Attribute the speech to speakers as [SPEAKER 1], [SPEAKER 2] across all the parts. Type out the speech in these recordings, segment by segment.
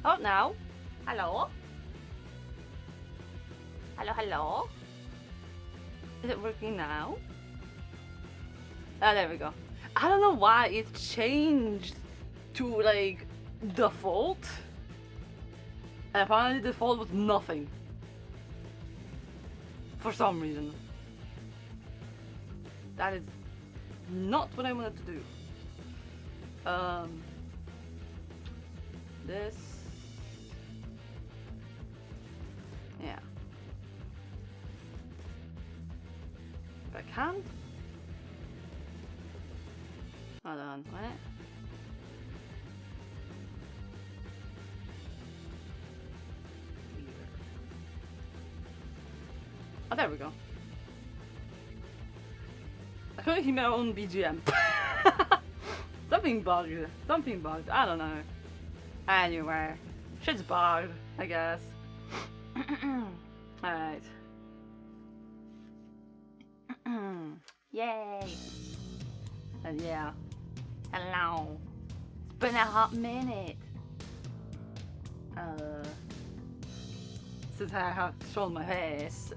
[SPEAKER 1] How about now? Hello? Hello, hello? Is it working now? Ah, there we go. I don't know why it changed to like default. And apparently default was nothing. For some reason. That is not what I wanted to do. This. Yeah. If I can't. Hold on, what? Oh, there we go. I couldn't hear my own BGM. Something bugged. Something bugged. I don't know. Anyway, shit's bugged, I guess. Alright. Yay! And yeah. Hello. It's been a hot minute. Since I have shown my face.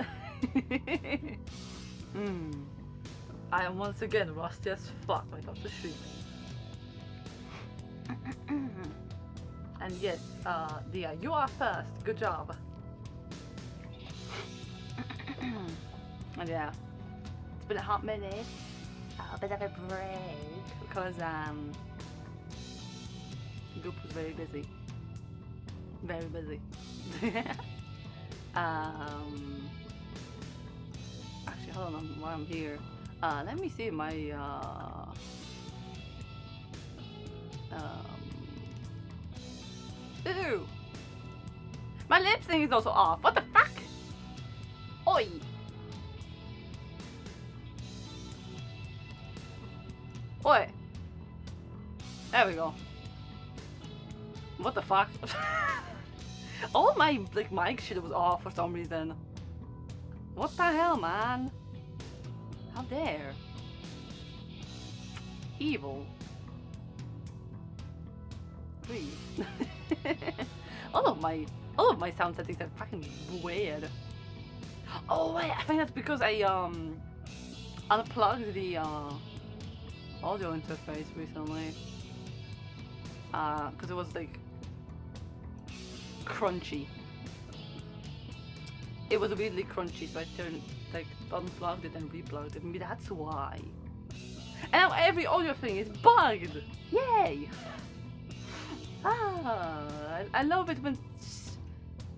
[SPEAKER 1] I am once again rusty as fuck when it comes to streaming. And yes, Dia, you are first. Good job. And yeah, it's been a hot minute. A bit of a break because Goop was very busy. Very busy. Actually, hold on, while I'm here. Let me see my Ew! My lip sync is also off. What the fuck? Oi! Oi! There we go. What the fuck? All my like mic shit was off for some reason. What the hell, man? How dare? Evil. Please. all of my sound settings are fucking weird. Oh wait, I think that's because I unplugged the audio interface recently. Because it was like crunchy. It was really crunchy, so I turned like unplugged it and replugged it. Maybe that's why. And now every audio thing is bugged. Yay! I love it when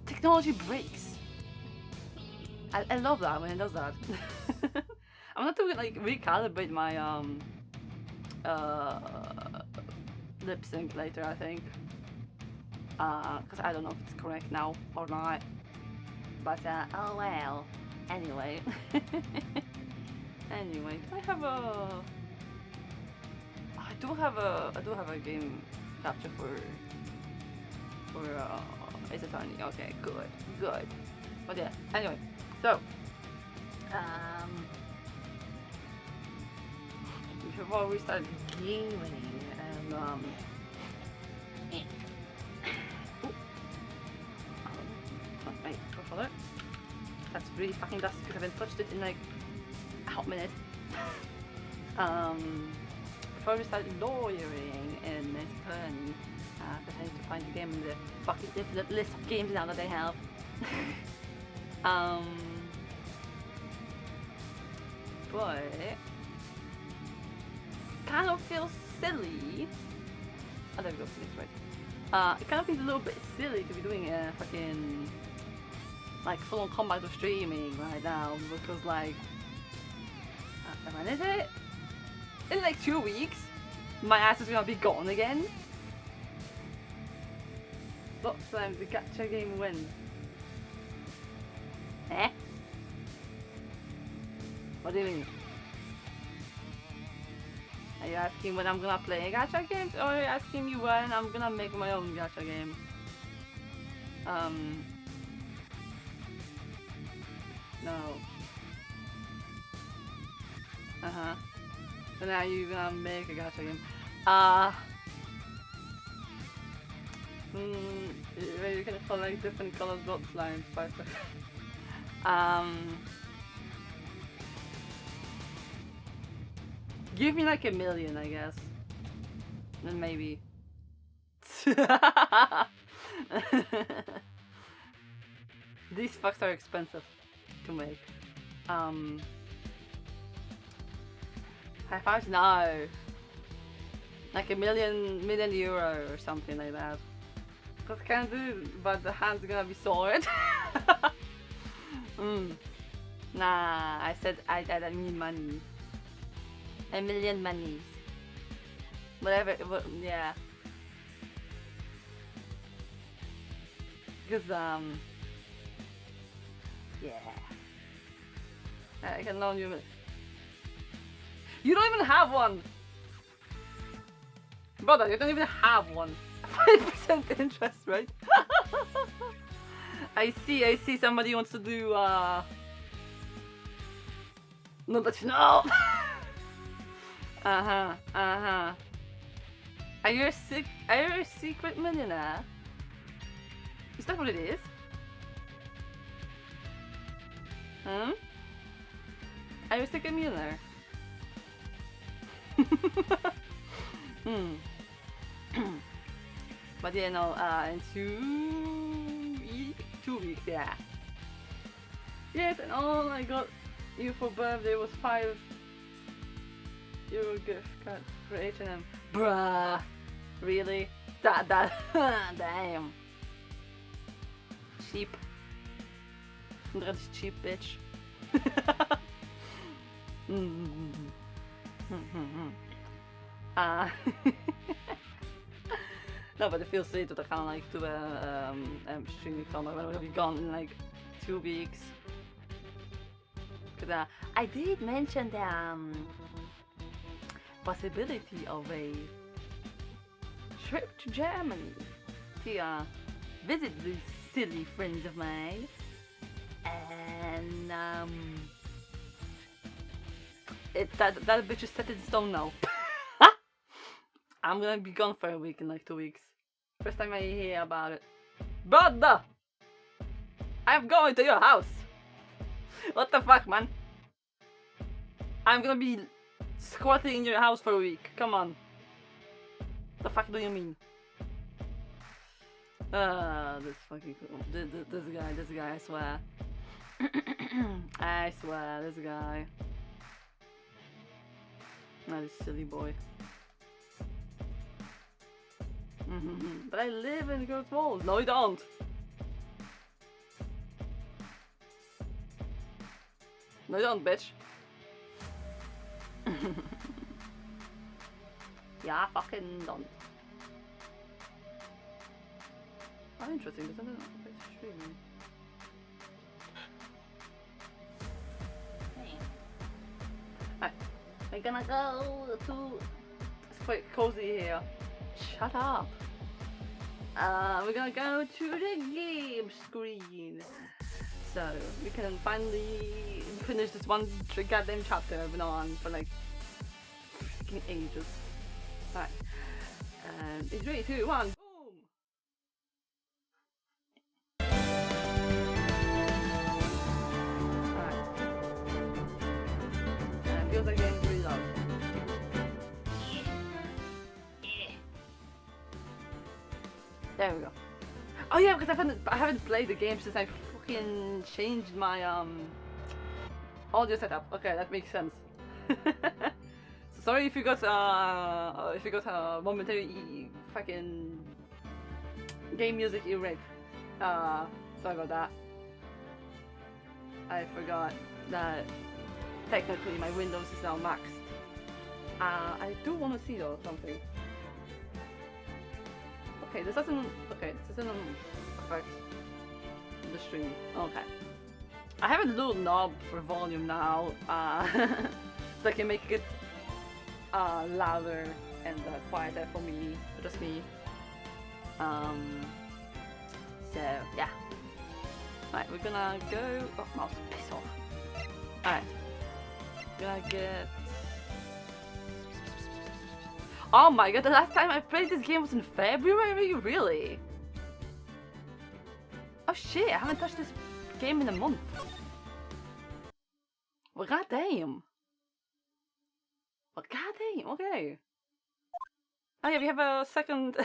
[SPEAKER 1] technology breaks. I love that when it does that. I'm gonna have to like recalibrate my lip sync later, I think. Because I don't know if it's correct now or not. But oh well. Anyway. Anyway, do I have a? I do have a game capture for Ace Attorney. Okay, good. But yeah. Anyway, so before we start gaming and wait, controller. That's really fucking dusty because I haven't touched it in like a hot minute. Before we start lawyering in this turn, because I need to find the game in the fucking infinite list of games now that they have. But kind of feels silly. Oh, there we go, Phoenix, right. It kind of feels a little bit silly to be doing a fucking like full-on combat of streaming right now because like when is it? In like 2 weeks, my ass is gonna be gone again. What time the gacha game win? Eh? What do you mean? Are you asking when I'm gonna play gacha games, or are you asking me when I'm gonna make my own gacha game? No. So now you're gonna make a gacha game. where you can collect different colored dot lines. Give me like 1 million, I guess. Then maybe. These fucks are expensive to make. High fives? No. Like a million euro or something like that. Cause I can't do it, but the hand's gonna be sore. Nah, I said I need money. 1 million monies. Whatever, yeah. Because, yeah. I can loan you. You don't even have one! Brother, you don't even have one. 5% interest, right? I see somebody wants to do, no, but you know. Are you a secret millionaire? Is that what it is? Hmm? Are you a secret millionaire? But yeah, no, in 2 weeks, yeah. Yes, and all I got you for birthday was €5 gift card for H&M. Bruh, really? That, damn. Cheap. That is cheap, bitch. No, but it feels silly that I kind of like to streaming film. I'm gonna be gone in like 2 weeks. Cause I did mention the possibility of a trip to Germany to visit these silly friends of mine, and that bitch is set in stone now. I'm gonna be gone for a week in like 2 weeks. First time I hear about it. Brother! I'm going to your house! What the fuck, man? I'm gonna be squatting in your house for a week. Come on. The fuck do you mean? This fucking cool. This guy, I swear. I swear, this guy. Not this silly boy. But I live in Great Walls. No, you don't. No, you don't, bitch. Yeah, fucking don't. Oh, interesting, because I don't know if it's streaming. Alright, we're gonna go to... It's quite cozy here. Shut up. We're gonna go to the game screen. So, we can finally finish this one goddamn chapter I've been on for like freaking ages. Alright. In 3, 2, 1, boom! Alright. Feels like getting really loud. There we go. Oh yeah, because I haven't played the game since I fucking changed my audio setup. Okay, that makes sense. So sorry if you got momentary fucking game music erase. Sorry about that. I forgot that technically my Windows is now maxed. I do want to see though something. Okay, this doesn't affect the stream. Okay. I have a little knob for volume now, so I can make it louder and quieter for me, for just me. So yeah. Right, we're gonna go. Oh, mouse, piss off. Alright. Gonna get. Oh my god, the last time I played this game was in February? Really? Oh shit, I haven't touched this game in a month. Well, goddamn. Well, goddamn, okay. Oh yeah, we have a second...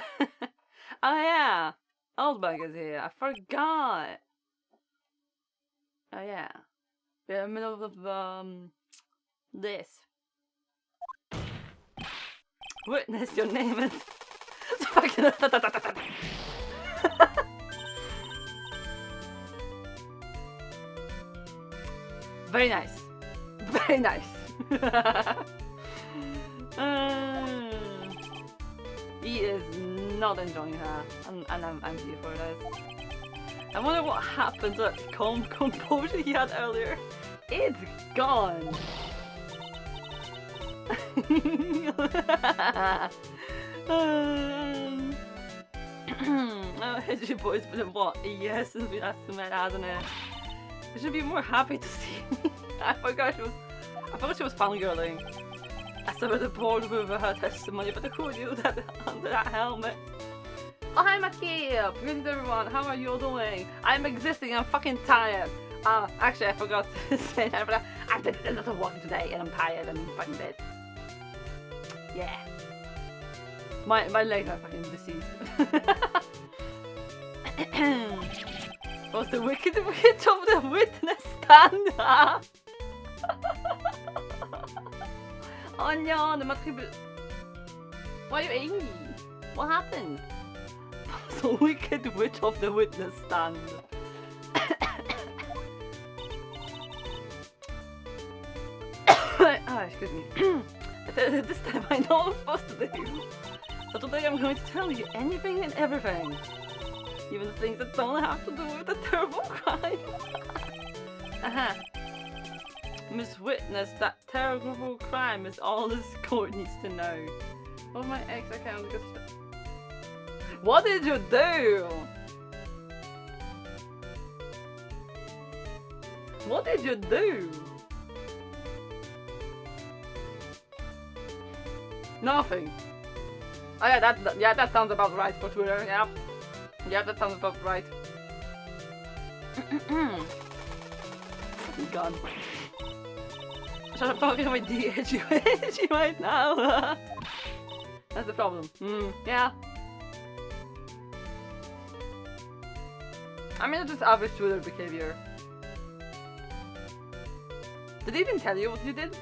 [SPEAKER 1] Oh yeah, Oldbug is here, I forgot. Oh yeah. We're in the middle of this. Witness, your name is... Very nice. Very nice. He is not enjoying her, and I'm here for this. I wonder what happened to that composure he had earlier. It's gone. Has your boy's been what? A year since we last met, hasn't it? You should be more happy to see me. I forgot she was fangirling. I started the board with her testimony, but who knew that under that helmet? Oh hi Maki! Greetings everyone, how are you all doing? I'm existing, I'm fucking tired. Actually I forgot to say that, but I did a lot of walking today and I'm tired and fucking dead. Yeah. My legs are fucking deceased. Was the wicked witch of the witness stand up? Oh no, the matribu. Why are you angry? What happened? The wicked witch of the witness stand. Oh, excuse me. This time I know what I'm supposed to do. So today I'm going to tell you anything and everything. Even the things that don't have to do with a terrible crime. Miss Witness, that terrible crime is all this court needs to know. Oh my ex account. What did you do? What did you do? Nothing. Oh yeah, that sounds about right for Twitter. Yeah. Yeah, that sounds about right. God. Shut up talking about DH right now. That's the problem. Yeah. I mean, it's just average Twitter behavior. Did he even tell you what you did?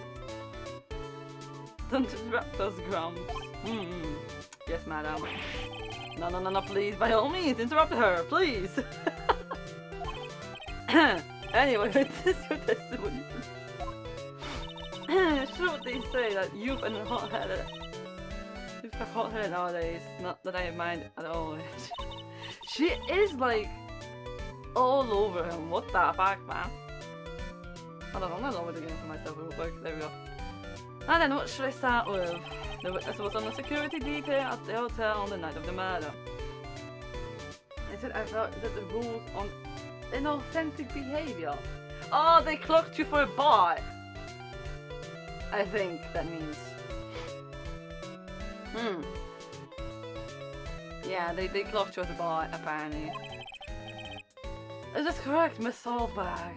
[SPEAKER 1] Don't interrupt those grumps. Yes, madam. No, please, by all means, interrupt her, please. Anyway, this is your testimony. Should they say that you've been hot-headed? You've got hot-headed nowadays, not that I mind at all. She is like all over him. What the fuck, man? Hold on, I'm gonna lower the game for myself real quick. There we go. And then what should I start with? The witness was on a security detail at the hotel on the night of the murder. I said I thought that the rules on inauthentic behavior. Oh, they clocked you for a bot. I think that means. Yeah, they clocked you as a bot, apparently. Is this correct, Miss Saltbag?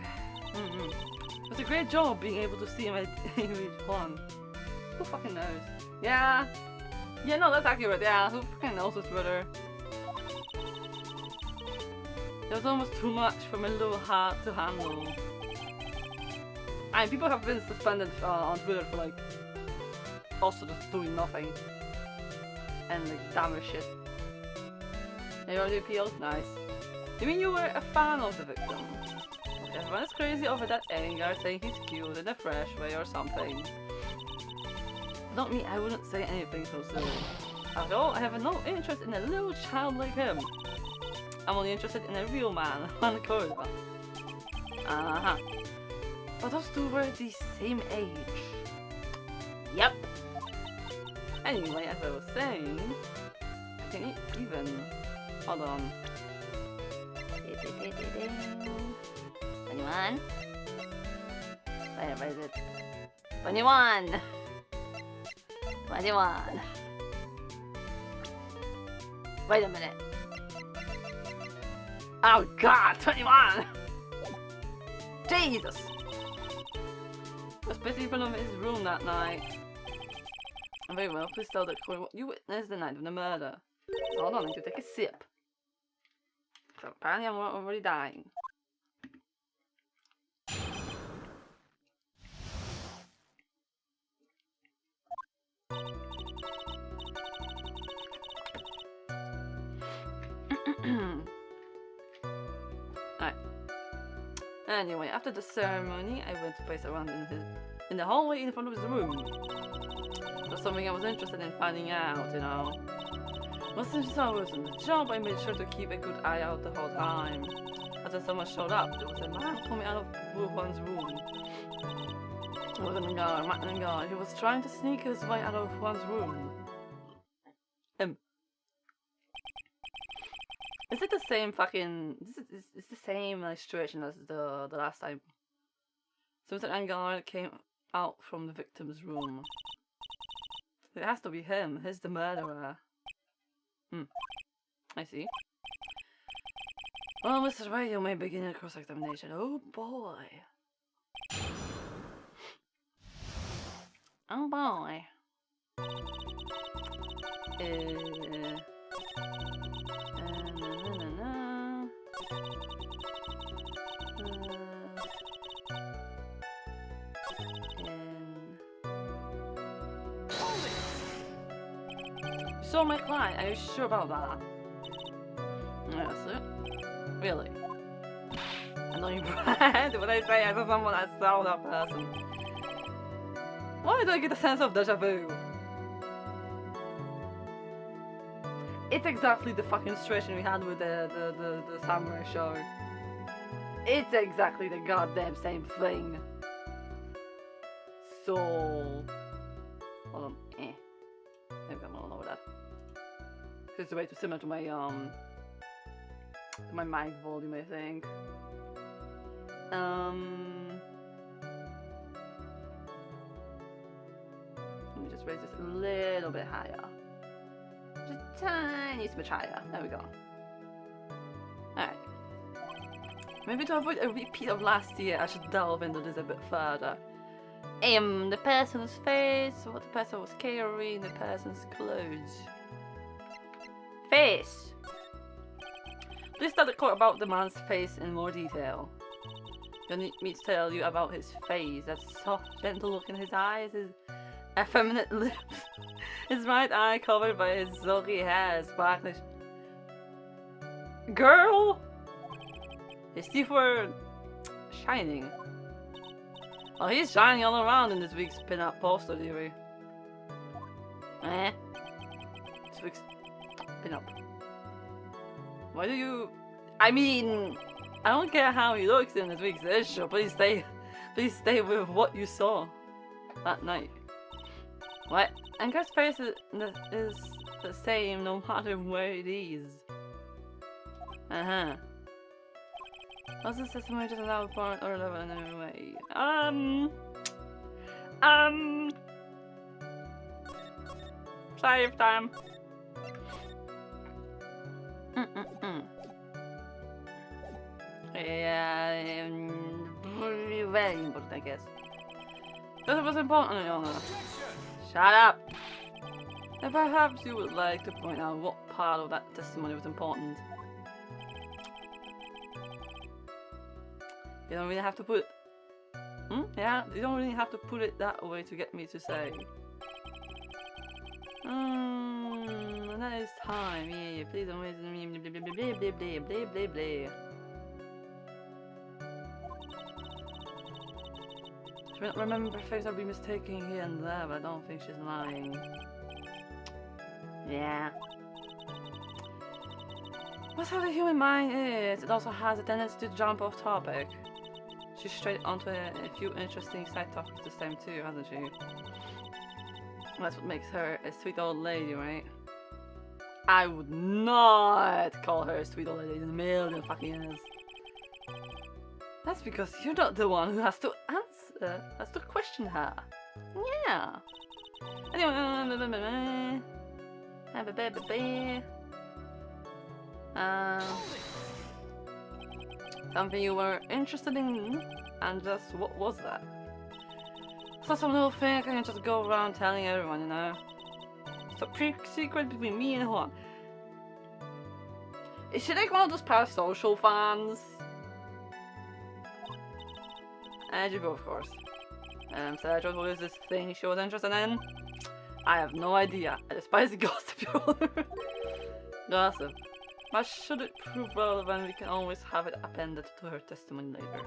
[SPEAKER 1] It's a great job being able to see my image one. Who fucking knows? Yeah. Yeah, no, that's accurate. Yeah, who fucking knows this Twitter? It was almost too much for my little heart to handle. I mean, people have been suspended on Twitter for like also just doing nothing and like damage shit. You already appealed? Nice. You mean you were a fan of the victim? Everyone is crazy over that anger, saying he's cute in a fresh way or something. Not me, I wouldn't say anything so silly. After all, I have no interest in a little child like him. I'm only interested in a real man, one Cordoba. But those two were the same age. Yep. Anyway, as I was saying, I can even... Hold on. 21? Where is it? 21! 21! Wait a minute. Oh god, 21! Jesus! I was busy in front of his room that night. Very well, please tell the court what you witnessed the night of the murder. So hold on, I need to take a sip. So apparently I'm already dying. Alright. Anyway, after the ceremony, I went to pace around in the hallway in front of his room. It was something I was interested in finding out, you know. Well, since I was on the job, I made sure to keep a good eye out the whole time. As someone showed up, there was a man coming out of one's room. It wasn't a guard. He was trying to sneak his way out of one's room. Is it the same fucking... It's the same like, situation as the last time. Seems like an guard came out from the victim's room. It has to be him. He's the murderer. I see. Well, Mr. Wright, you may begin your cross-examination. Oh boy. Oh boy. So my client, are you sure about that? Yes, really? I know you brand when I say I saw someone that saw that person. Why do I get a sense of deja vu? It's exactly the fucking situation we had with the samurai show. It's exactly the goddamn same thing. So... Hold on. Maybe I'm all over that. It's way too similar to my mic volume, I think. Let me just raise this a little bit higher. Just a tiny smidge higher. There we go. Alright. Maybe to avoid a repeat of last year, I should delve into this a bit further. The person's face, what the person was carrying, the person's clothes. Face! Please tell the court about the man's face in more detail. You need me to tell you about his face, that soft, gentle look in his eyes, his effeminate lips, his right eye covered by his silky hair, sparkling. Girl! His teeth were shining. Oh, he's shining all around in this week's pin-up poster, dearie. This week's pin-up. Why do you... I mean... I don't care how he looks in this week's issue. Please stay with what you saw that night. What? Ankar's face is the same no matter where it is. Was this testimony just allowed for or love in any way? Save time. Yeah, very important, I guess. This was important, Your Honor. Shut up! And perhaps you would like to point out what part of that testimony was important. You don't really have to put... Yeah, you don't really have to put it that way to get me to say. That is time. Yeah, please don't waste me. Blah blah blah blah blah blah blah. I remember face I'll be mistaken here and there, but I don't think she's lying. Yeah. That's how the human mind is. It also has a tendency to jump off topic. She's straight onto a few interesting side topics this time too, hasn't she? That's what makes her a sweet old lady, right? I would not call her a sweet old lady in a million fucking years. That's because you're not the one who has to answer, has to question her. Yeah. Anyway, Something you were interested in? And just what was that? So some little thing I can just go around telling everyone, you know? It's a secret between me and Juan. Is she like one of those parasocial fans? And you of course. So what is this thing she was interested in? I have no idea. I despise the gossip. Gossip. But should it prove relevant, we can always have it appended to her testimony later.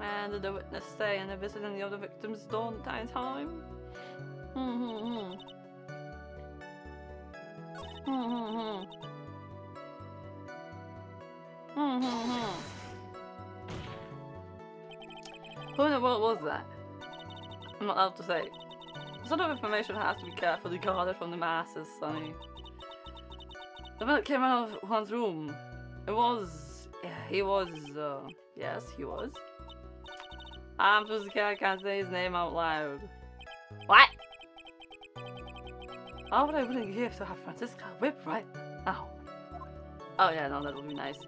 [SPEAKER 1] And did the witness say any visit any of the victims during that time? Who in the world was that? I'm not allowed to say. This sort of information has to be carefully guarded from the masses, Sonny. The man that came out of Juan's room, it was... he was... yes, he was. I'm too scared I can't say his name out loud. What? How would I really give to have Francisca whipped right now? Oh yeah, no, that would be nice.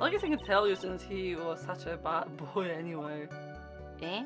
[SPEAKER 1] I guess I can tell you since he was such a bad boy anyway. Eh?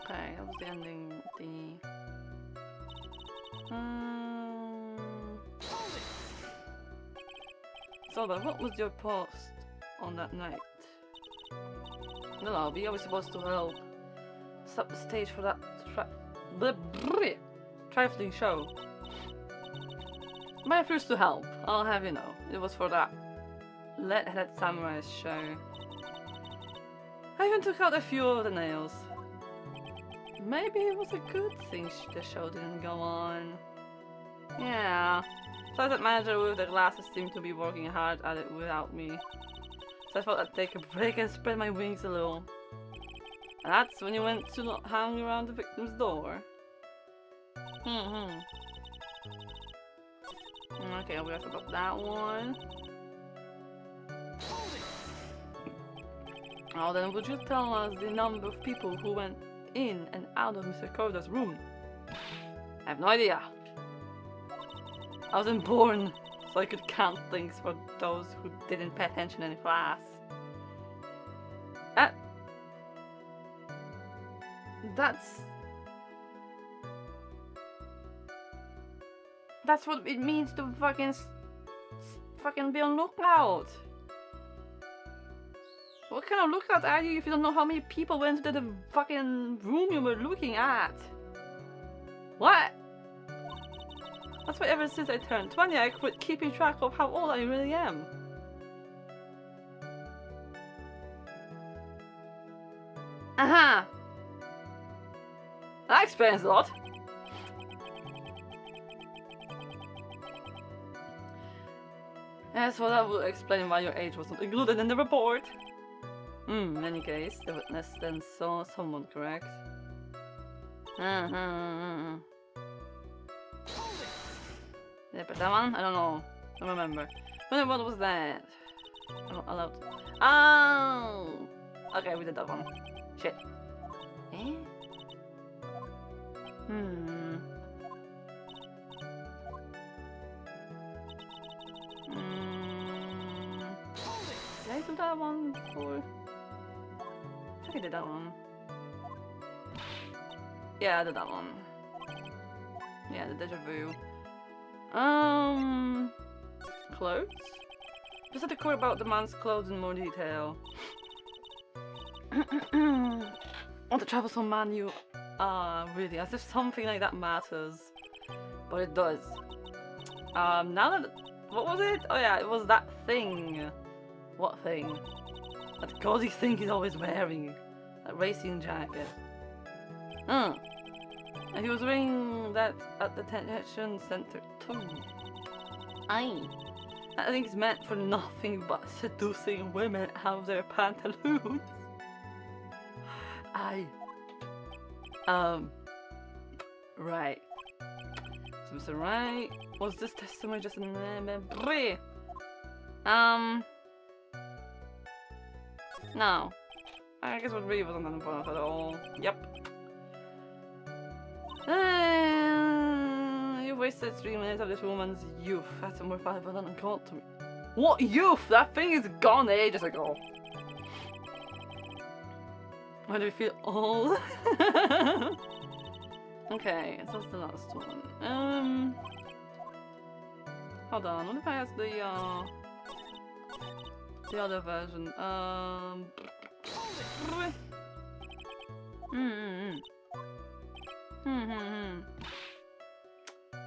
[SPEAKER 1] Okay, that was the ending. So then, what was your post on that night? In the lobby, I was supposed to help set the stage for that trifling show. My refuse to help, I'll have you know. It was for that lead-headed samurai show. I even took out a few of the nails. Maybe it was a good thing the show didn't go on. Yeah. So that manager with the glasses seemed to be working hard at it without me. So I thought I'd take a break and spread my wings a little. And that's when you went to hang around the victim's door. Okay, we have to about that one. Oh, then would you tell us the number of people who went in and out of Mr. Corder's room? I have no idea. I wasn't born, so I could count things for those who didn't pay attention in class. That's what it means to fucking be on lookout. What kind of lookout are you if you don't know how many people went into the fucking room you were looking at? What? That's why ever since I turned 20 I quit keeping track of how old I really am. Aha! That explains a lot. Yes, well that would explain why your age wasn't included in the report. In any case, the witness then saw someone, correct? Did I put that one? I don't know. I don't remember. What was that? I'm not allowed. Oh! Okay, we did that one. Shit. Eh? Hmm. Did I do that one before? I think I did that one. Yeah, I did that one. Yeah, the deja vu. Clothes? Just had to quote about the man's clothes in more detail. Want to travel so man you are, really, as if something like that matters. But it does. Now that, what was it? Oh yeah, it was that thing. What thing? That gauzy thing he's always wearing. That racing jacket. And he was wearing that at the detention center too. Aye. I think it's meant for nothing but seducing women out of their pantaloons. Aye. Right. So Mr. Wright, was this testimony just an no. I guess what really wasn't that important at all. Yep. You wasted 3 minutes of this woman's youth. That's more valuable than a gold to me. What youth? That thing is gone ages ago. Why do you feel old? Okay, so what's the last one? Hold on, what if I ask the other version?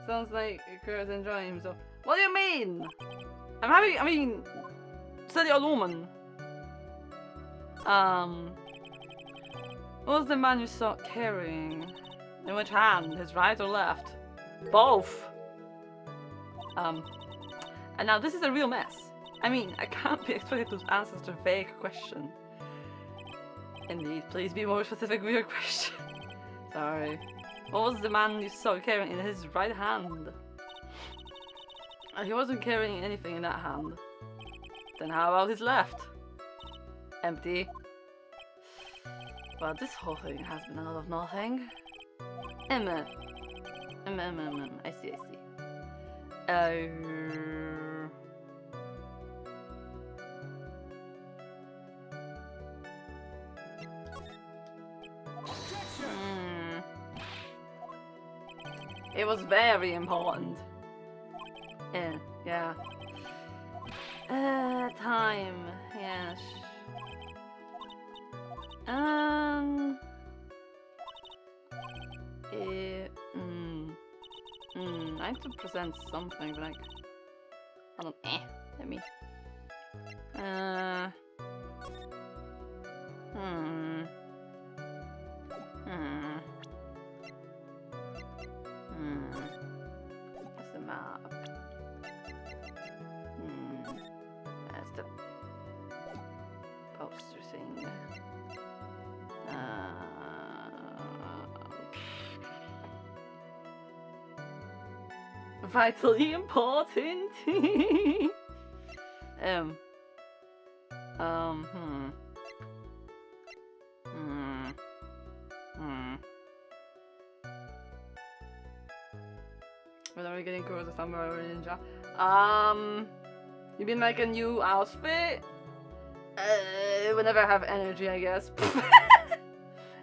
[SPEAKER 1] Sounds like Kura's enjoying himself. What do you mean? I mean, silly old woman. What was the man you saw carrying? In which hand? His right or left? Both! And now this is a real mess. I mean, I can't be expected to answer such a vague question. Indeed, please be more specific with your question. Sorry. What was the man you saw carrying in his right hand? He wasn't carrying anything in that hand. Then how about his left? Empty. Well, this whole thing has been a lot of nothing. I see. It was very important. Yeah. Time. Yes. I have to present something, but like, I don't. Let me. That's the map. That's the poster thing. Vitally important. When are we getting close to summer or ninja? You mean like a new outfit? Whenever I have energy, I guess.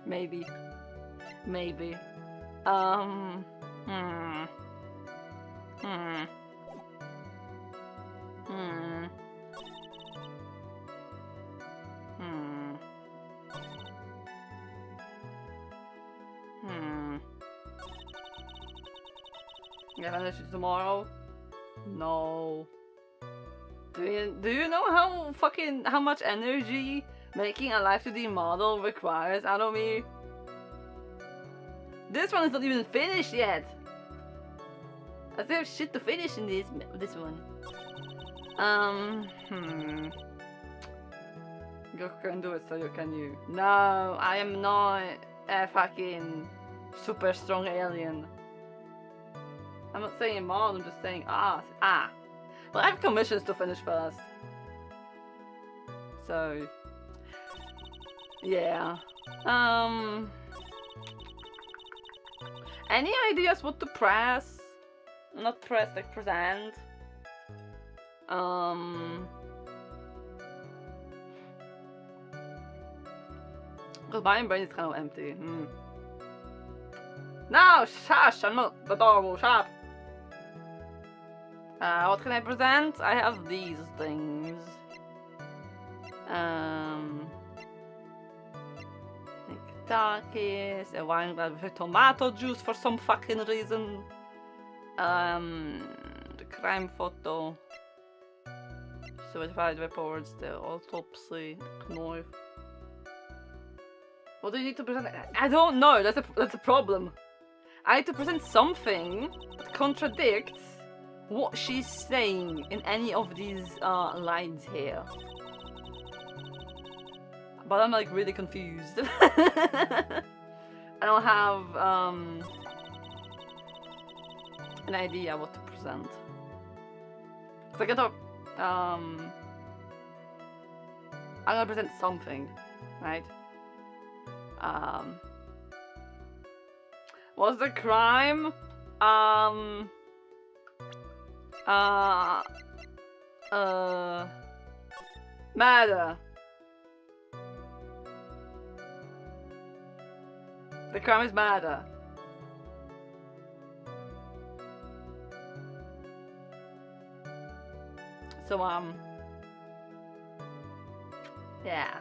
[SPEAKER 1] Maybe. You have energy tomorrow? No. Do you know how much energy making a live 2D model requires out of me? This one is not even finished yet. I still have shit to finish in this one. Goku can do it, so can you. No, I am not a fucking super strong alien. I'm not saying mod, I'm just saying art. Ah. Well, I have commissions to finish first. So, yeah. Any ideas what to press? Not press, like present. Because my brain is kind of empty. No, shush! I'm not adorable. Shut up. What can I present? I have these things. Like darkies, a wine glass with tomato juice for some fucking reason. The crime photo. Suicide reports, the autopsy, knife. What do you need to present? I don't know. That's a problem. I need to present something that contradicts what she's saying in any of these lines here. But I'm like really confused. I don't have an idea what to present. Cause I gotta I'm gonna present something, right? What's the crime? Murder. The crime is murder. So, yeah.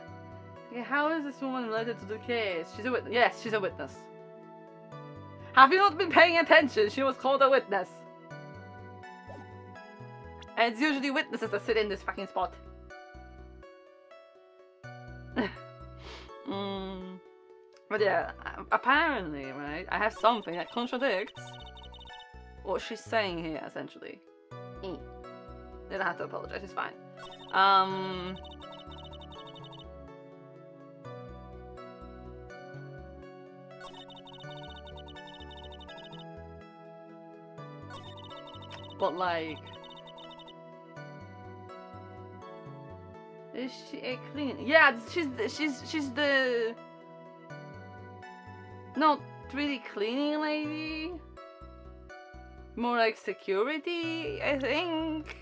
[SPEAKER 1] Okay, how is this woman related to the case? She's a witness. Yes, she's a witness. Have you not been paying attention? She was called a witness. And it's usually witnesses that sit in this fucking spot. But yeah, apparently, right, I have something that contradicts what she's saying here, essentially. Didn't have to apologize, it's fine. But like, is she a clean? Yeah, she's the not really cleaning lady. More like security, I think.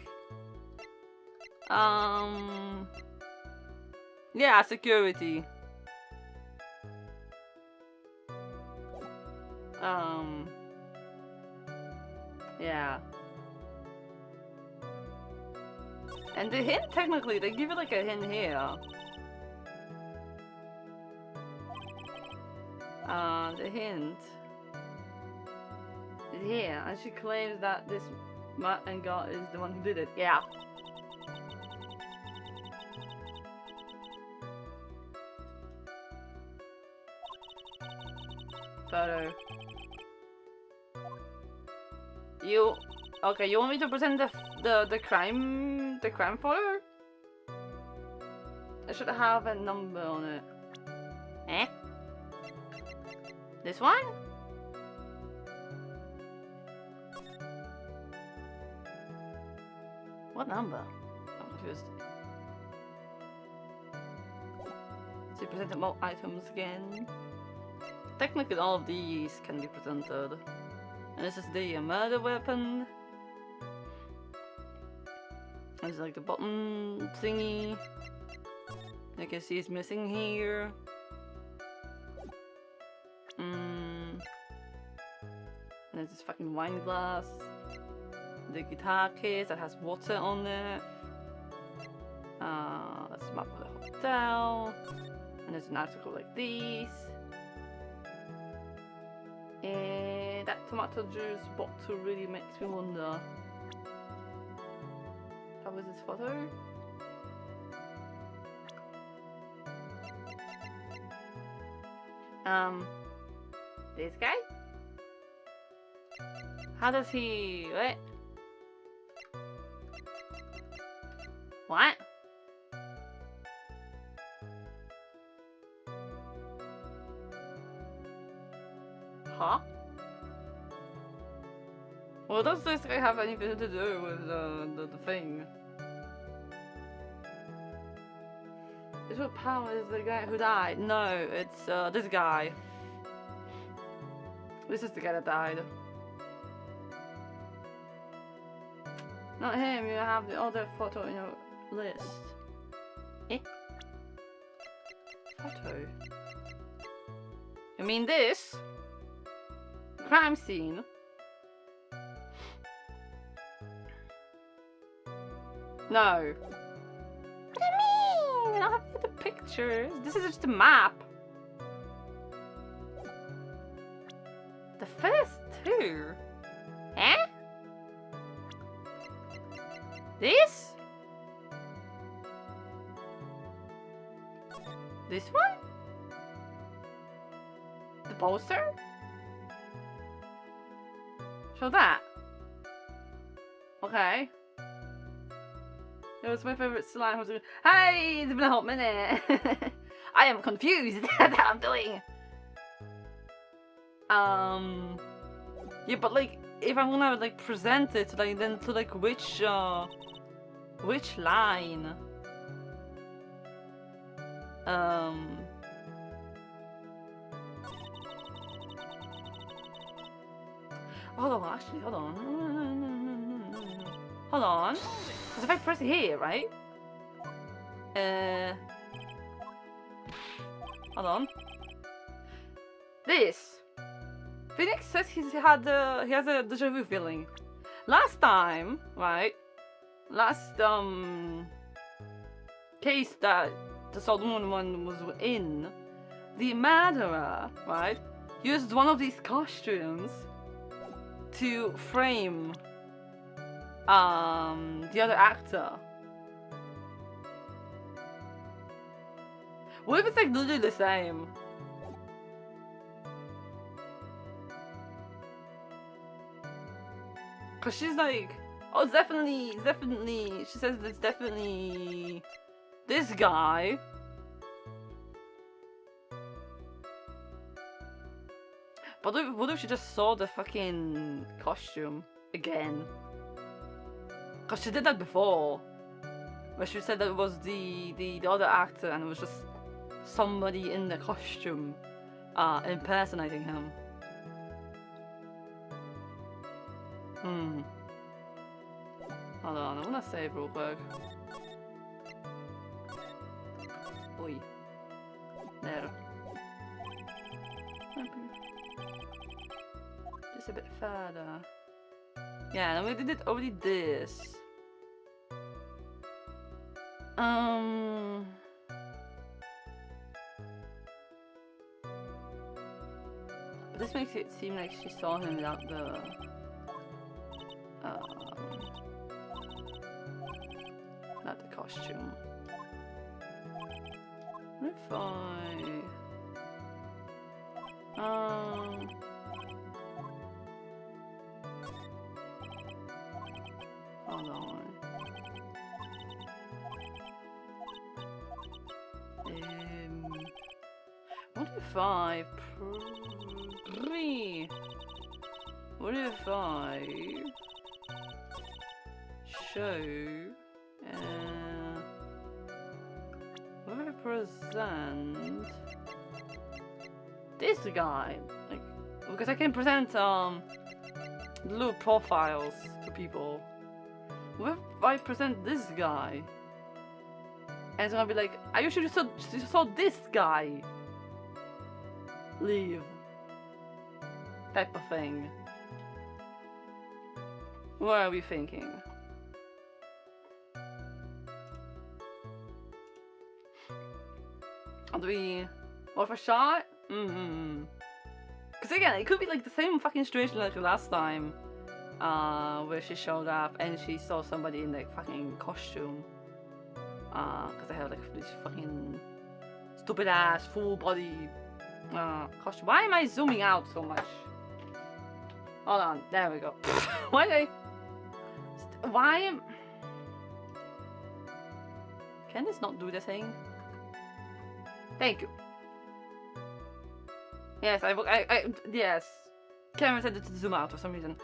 [SPEAKER 1] Yeah, security. Yeah. And the hint, technically, they give it like a hint here. The hint is here, and she claims that this Matt and God is the one who did it. Yeah. Photo. Okay, you want me to present the crime photo? I should have a number on it. Eh? This one? What number? I'm confused. So you presented more items again. Technically all of these can be presented. And this is the murder weapon. This is like the button thingy. You can see it's missing here. And there's this fucking wine glass. The guitar case that has water on it. That's a map of the hotel. And there's an article like this. And that tomato juice bottle really makes me wonder. How was this photo? This guy? How does he... What? What? Huh? Well, does this guy have anything to do with the thing? Is what power is the guy who died? No, it's this guy. This is the guy that died. Not him, you have the other photo in your list. Eh? Photo? You mean this? Crime scene? No. What do you mean? I have the pictures. This is just a map. The first two? Huh? This? This one? The poster? Show that. Okay. It was my favorite slime. Hey, it's been a hot minute. I am confused. That's how I'm doing. Yeah, but like, if I'm gonna like present it, like then to like which line? Hold on, actually, hold on. Hold on. Because if I press here, right? Hold on. This. Phoenix says he has a deja vu feeling. Last time, right? Last case that the Saloon one was in, the murderer, right, used one of these costumes to frame the other actor. What if it's like literally the same? Cause she's like, oh, it's definitely, she says it's definitely this guy. But what if she just saw the fucking costume again? Cause she did that before. Where she said that it was the other actor and it was just somebody in the costume impersonating him. Hold on, I wanna save real quick. Oi. There. Just a bit further. Yeah, and we did it already this. But this makes it seem like she saw him without the not the costume. What if I hold on. What if I what if I show what if I present this guy? Like, because I can present little profiles to people. What if I present this guy? And it's gonna be like, are you sure you saw this guy leave? Type of thing. What are we thinking? Do we... What for a shot? Because again, it could be like the same fucking situation like last time. Where she showed up and she saw somebody in like fucking costume. Because they have like this fucking stupid ass full body costume. Why am I zooming out so much? Hold on, there we go. Why am... Can this not do the thing? Thank you. Yes, yes. Camera said to zoom out for some reason.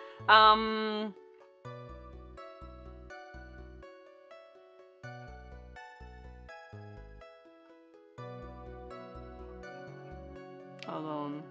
[SPEAKER 1] Hold on.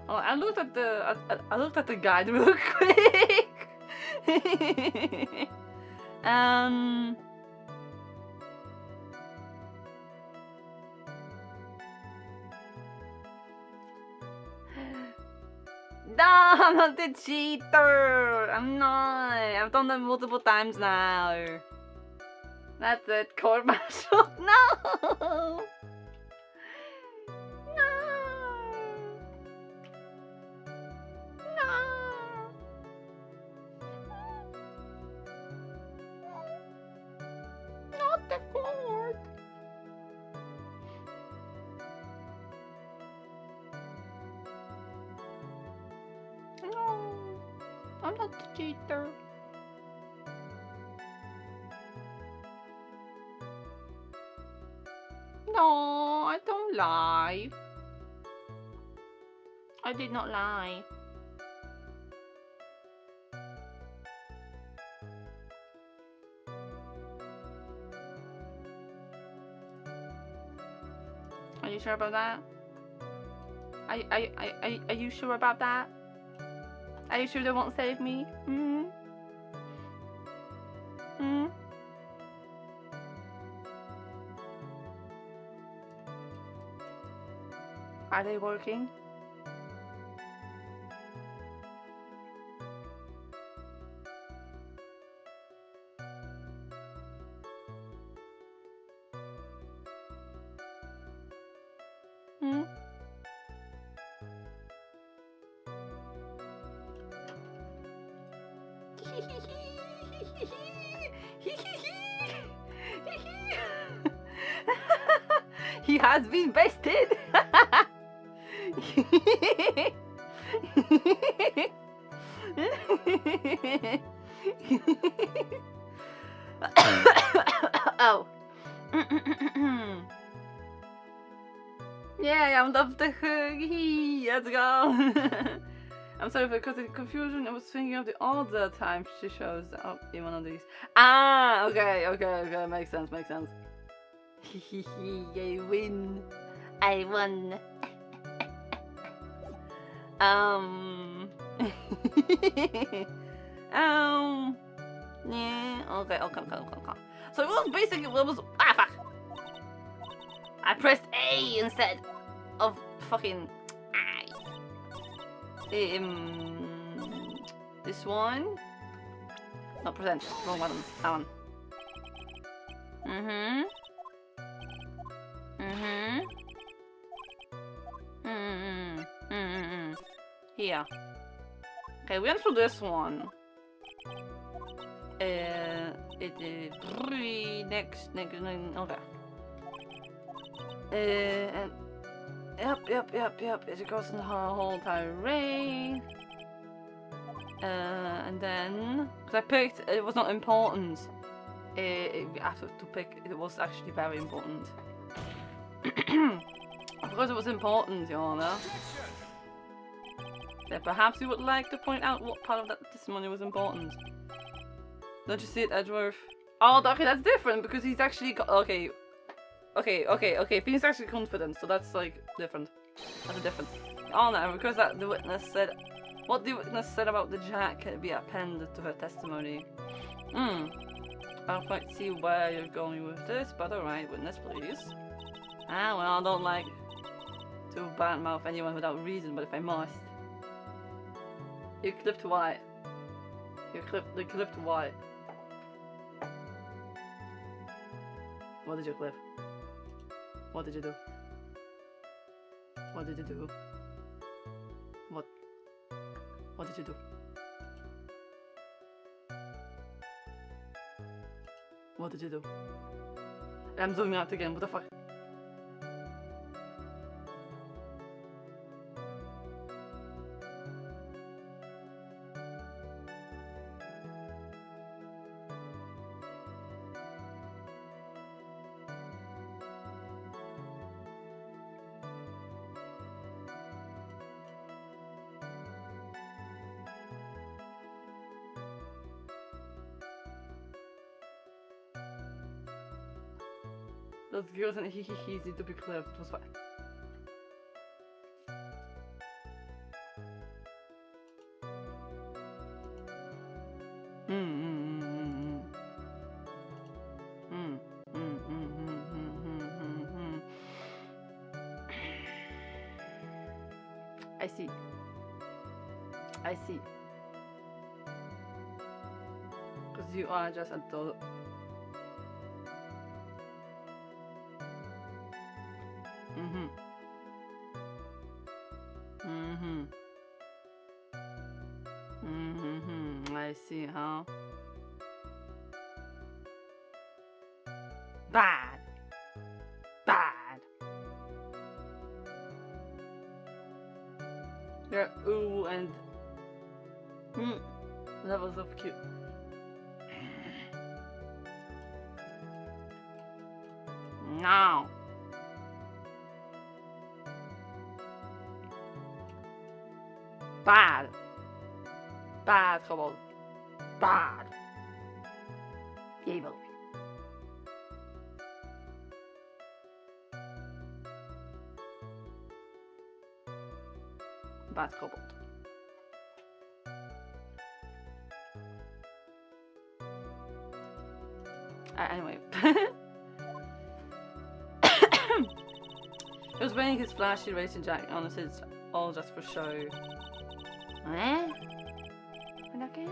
[SPEAKER 1] Oh, I looked at the guide real quick. No, I'm not the cheater. I'm not. I've done that multiple times now. That's it, court martial. No. I'm not the cheater. No, I don't lie. I did not lie. Are you sure about that? Are you sure about that? Are you sure they won't save me? Are they working? He has been bested. Oh. Yeah, I'm off the hook. Let's go. I'm sorry for the confusion. I was thinking of the other time she shows up in one of these. Ah, okay. Makes sense. I win. I won. Yeah. Okay. So it was basically fuck. I pressed A instead of fucking I. This one. Not present. Wrong button. That one. Here. Okay, we went through this one. It is next. Okay. And yep. It goes in the whole entire array. And then, because I picked, it was not important. After to pick, it was actually very important. Because it was important, you know. Then perhaps you would like to point out what part of that testimony was important. Don't you see it, Edgeworth? Oh, okay, that's different because he's actually okay. He's actually confident, so that's like different. That's a difference. Oh no, because that the witness said, what the witness said about the jack can be appended to her testimony. I don't quite see where you're going with this, but alright, witness, please. Ah, well, I don't like to badmouth anyone without reason, but if I must. You clipped White. You clipped White. What did you clip? What did you do? What did you do? What did you do? What did you do? I'm zooming out again, what the fuck? Those girls and he need to be clipped. It was fine. I see. I see. Because you are just a doll. I see, huh? Bad. Bad. Yeah, ooh, and that was so cute. Now. Bad. Bad, Kobold. Bad. Evil. Bad Kobold. Anyway. He was wearing his flashy racing jacket on his all just for show. Eh? Okay.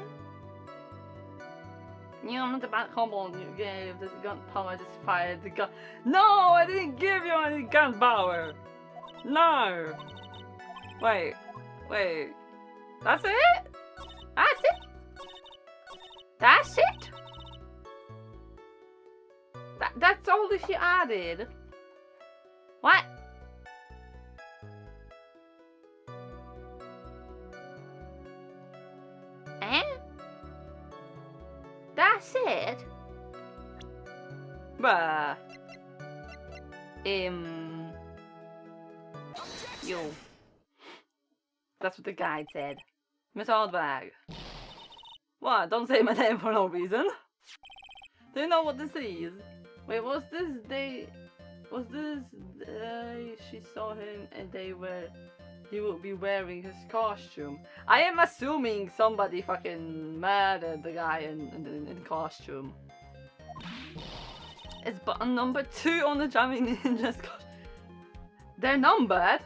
[SPEAKER 1] You know, I'm not the bad Kobold you gave this gun power, just fired the gun. No, I didn't give you any gun power. No. Wait. That's it? That's it? That's it? That's all that she added? What? Eh? That's it? Bruh. Yo. That's what the guide said. Miss Oldbag. What? Don't say my name for no reason. Do you know what this is? Wait, was this day? Was this day she saw him and he would be wearing his costume? I am assuming somebody fucking murdered the guy in costume. It's button number 2 on the Jamming Ninja's costume. They're numbered?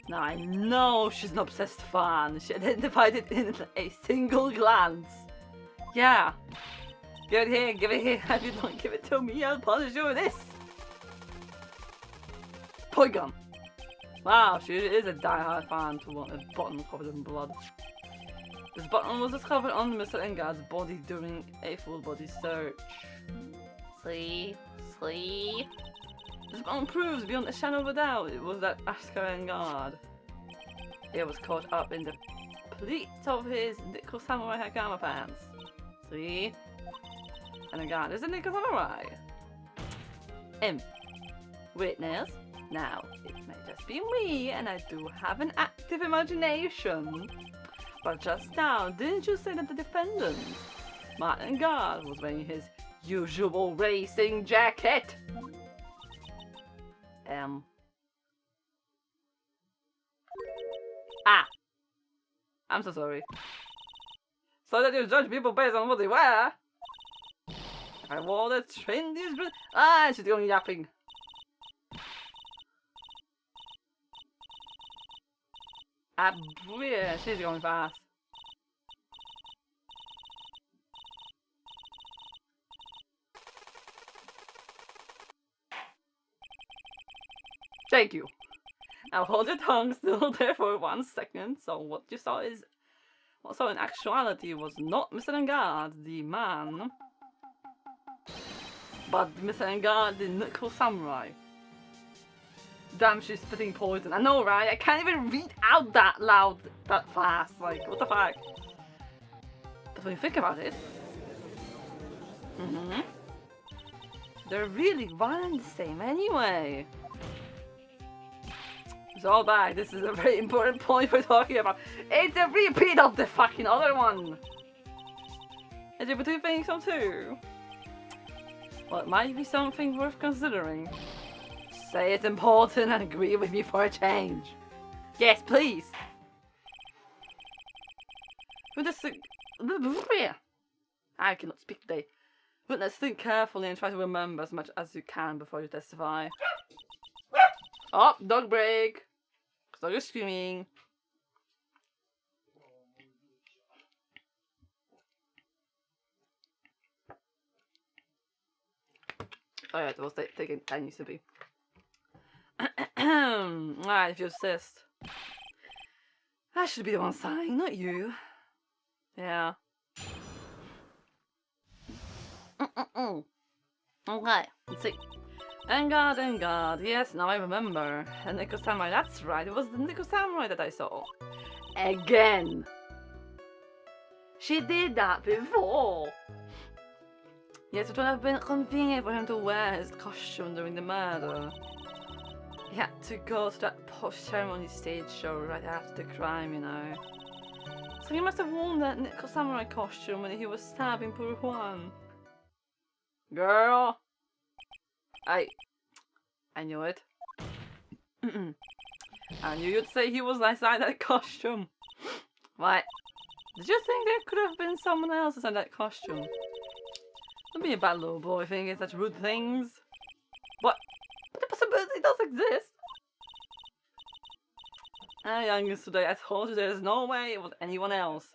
[SPEAKER 1] Now I know she's an obsessed fan. She identified it in a single glance. Yeah. Give it here, give it here. If you don't give it to me, I'll punish you with this. Polygon. Wow, she is a die-hard fan to want a button covered in blood. This button was discovered on Mr. Engard's body during a full body search. See? This button proves beyond a shadow of a doubt it was that Oscar Engard. It was caught up in the pleats of his Nickel Samurai Hakama pants. See? And Engard is a Nickel Samurai. Witness? Now, it may just be me, and I do have an active imagination. But just now, didn't you say that the defendant, Martin Engard, was wearing his usual racing jacket? I'm so sorry. So that you judge people based on what they wear? If I wore the trendiest she's going yapping. Yeah, she's going fast. Thank you. Now hold your tongue still there for 1 second. So what you saw is, what saw in actuality was not Mr. Engard, the man, but Mr. Engard, the nickel samurai. Damn, she's spitting poison. I know, right? I can't even read out that loud, that fast. Like, what the fuck? But when you think about it, they're really one and the same anyway. It's all back. This is a very important point we're talking about. It's a repeat of the fucking other one. Is it, but do you think so too? Well, it might be something worth considering. Say it's important and agree with me for a change. Yes, please. I cannot speak today. Witness, think carefully and try to remember as much as you can before you testify. Oh, dog break. Dog is screaming. Oh yeah, it was taking 10 used to be. Alright, if you insist. I should be the one sighing, not you. Yeah. Okay, let's see. Engard, yes, now I remember. A nickel samurai, that's right, it was the nickel samurai that I saw. Again! She did that before! Yes, it would have been convenient for him to wear his costume during the murder. He had to go to that post-ceremony stage show right after the crime, you know. So he must have worn that nickel samurai costume when he was stabbing poor Juan. Girl! I knew it. I knew you'd say he was inside that costume. What? Did you think there could have been someone else inside that costume? Don't be a bad little boy thinking such rude things. What? But the possibility does exist. Ah, youngest today, I told you there's no way it was anyone else.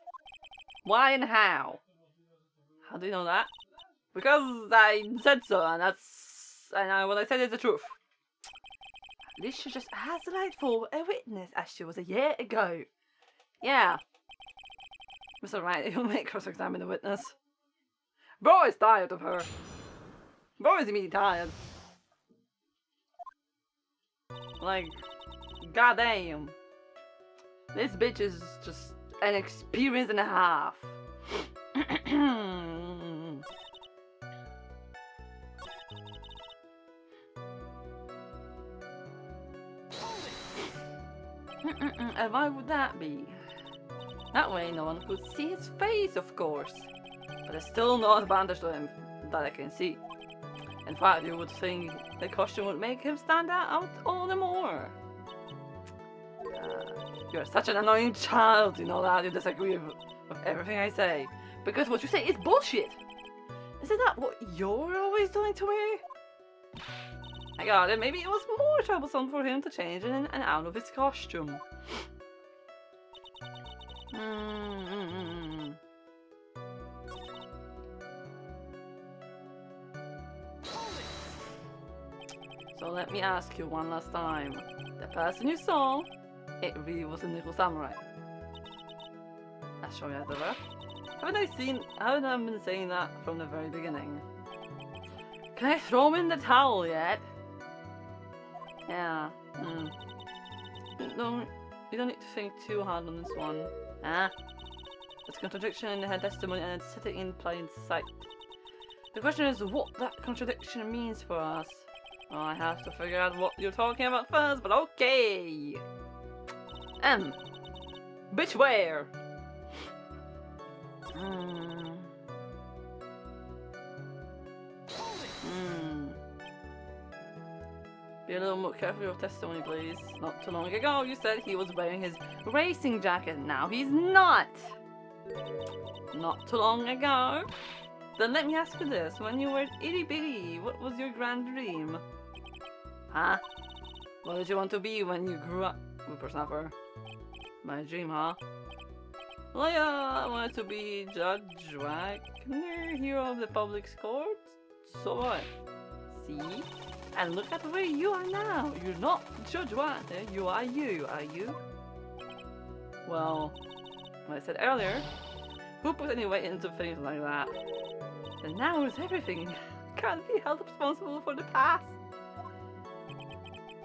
[SPEAKER 1] Why and how? How do you know that? Because I said so, and what I said is the truth. Alicia just has the right for a witness as she was a year ago. Yeah. Mr. Wright, you'll make cross-examine the witness. Bro is tired of her. Bro is immediately tired. Like, goddamn. This bitch is just an experience and a half. And why would that be? That way no one could see his face, of course. But there's still no advantage to him that I can see. In fact, you would think the costume would make him stand out all the more. You're such an annoying child, you know that. You disagree with everything I say. Because what you say is bullshit. Isn't that what you're always doing to me? I got it. Maybe it was more troublesome for him to change in and out of his costume. So let me ask you one last time. The person you saw, it really was a nickel samurai. That's showing out the work. Haven't I been saying that from the very beginning? Can I throw him in the towel yet? Yeah. You don't need to think too hard on this one. There's a contradiction in her testimony and it's sitting in plain sight. The question is what that contradiction means for us. Well, I have to figure out what you're talking about first, but okay. Bitch where? Be a little more careful with your testimony, please. Not too long ago, you said he was wearing his racing jacket. Now he's not. Not too long ago. Then let me ask you this. When you were itty bitty, what was your grand dream? Huh? What did you want to be when you grew up? Whippersnapper. My dream, huh? Well, yeah, I wanted to be Judge Wagner, hero of the public court. So what? See? And look at where you are now. You're not Judge Wagner, you are you, are you? Well, like I said earlier, who puts any weight into things like that? And now it's everything. Can't be held responsible for the past.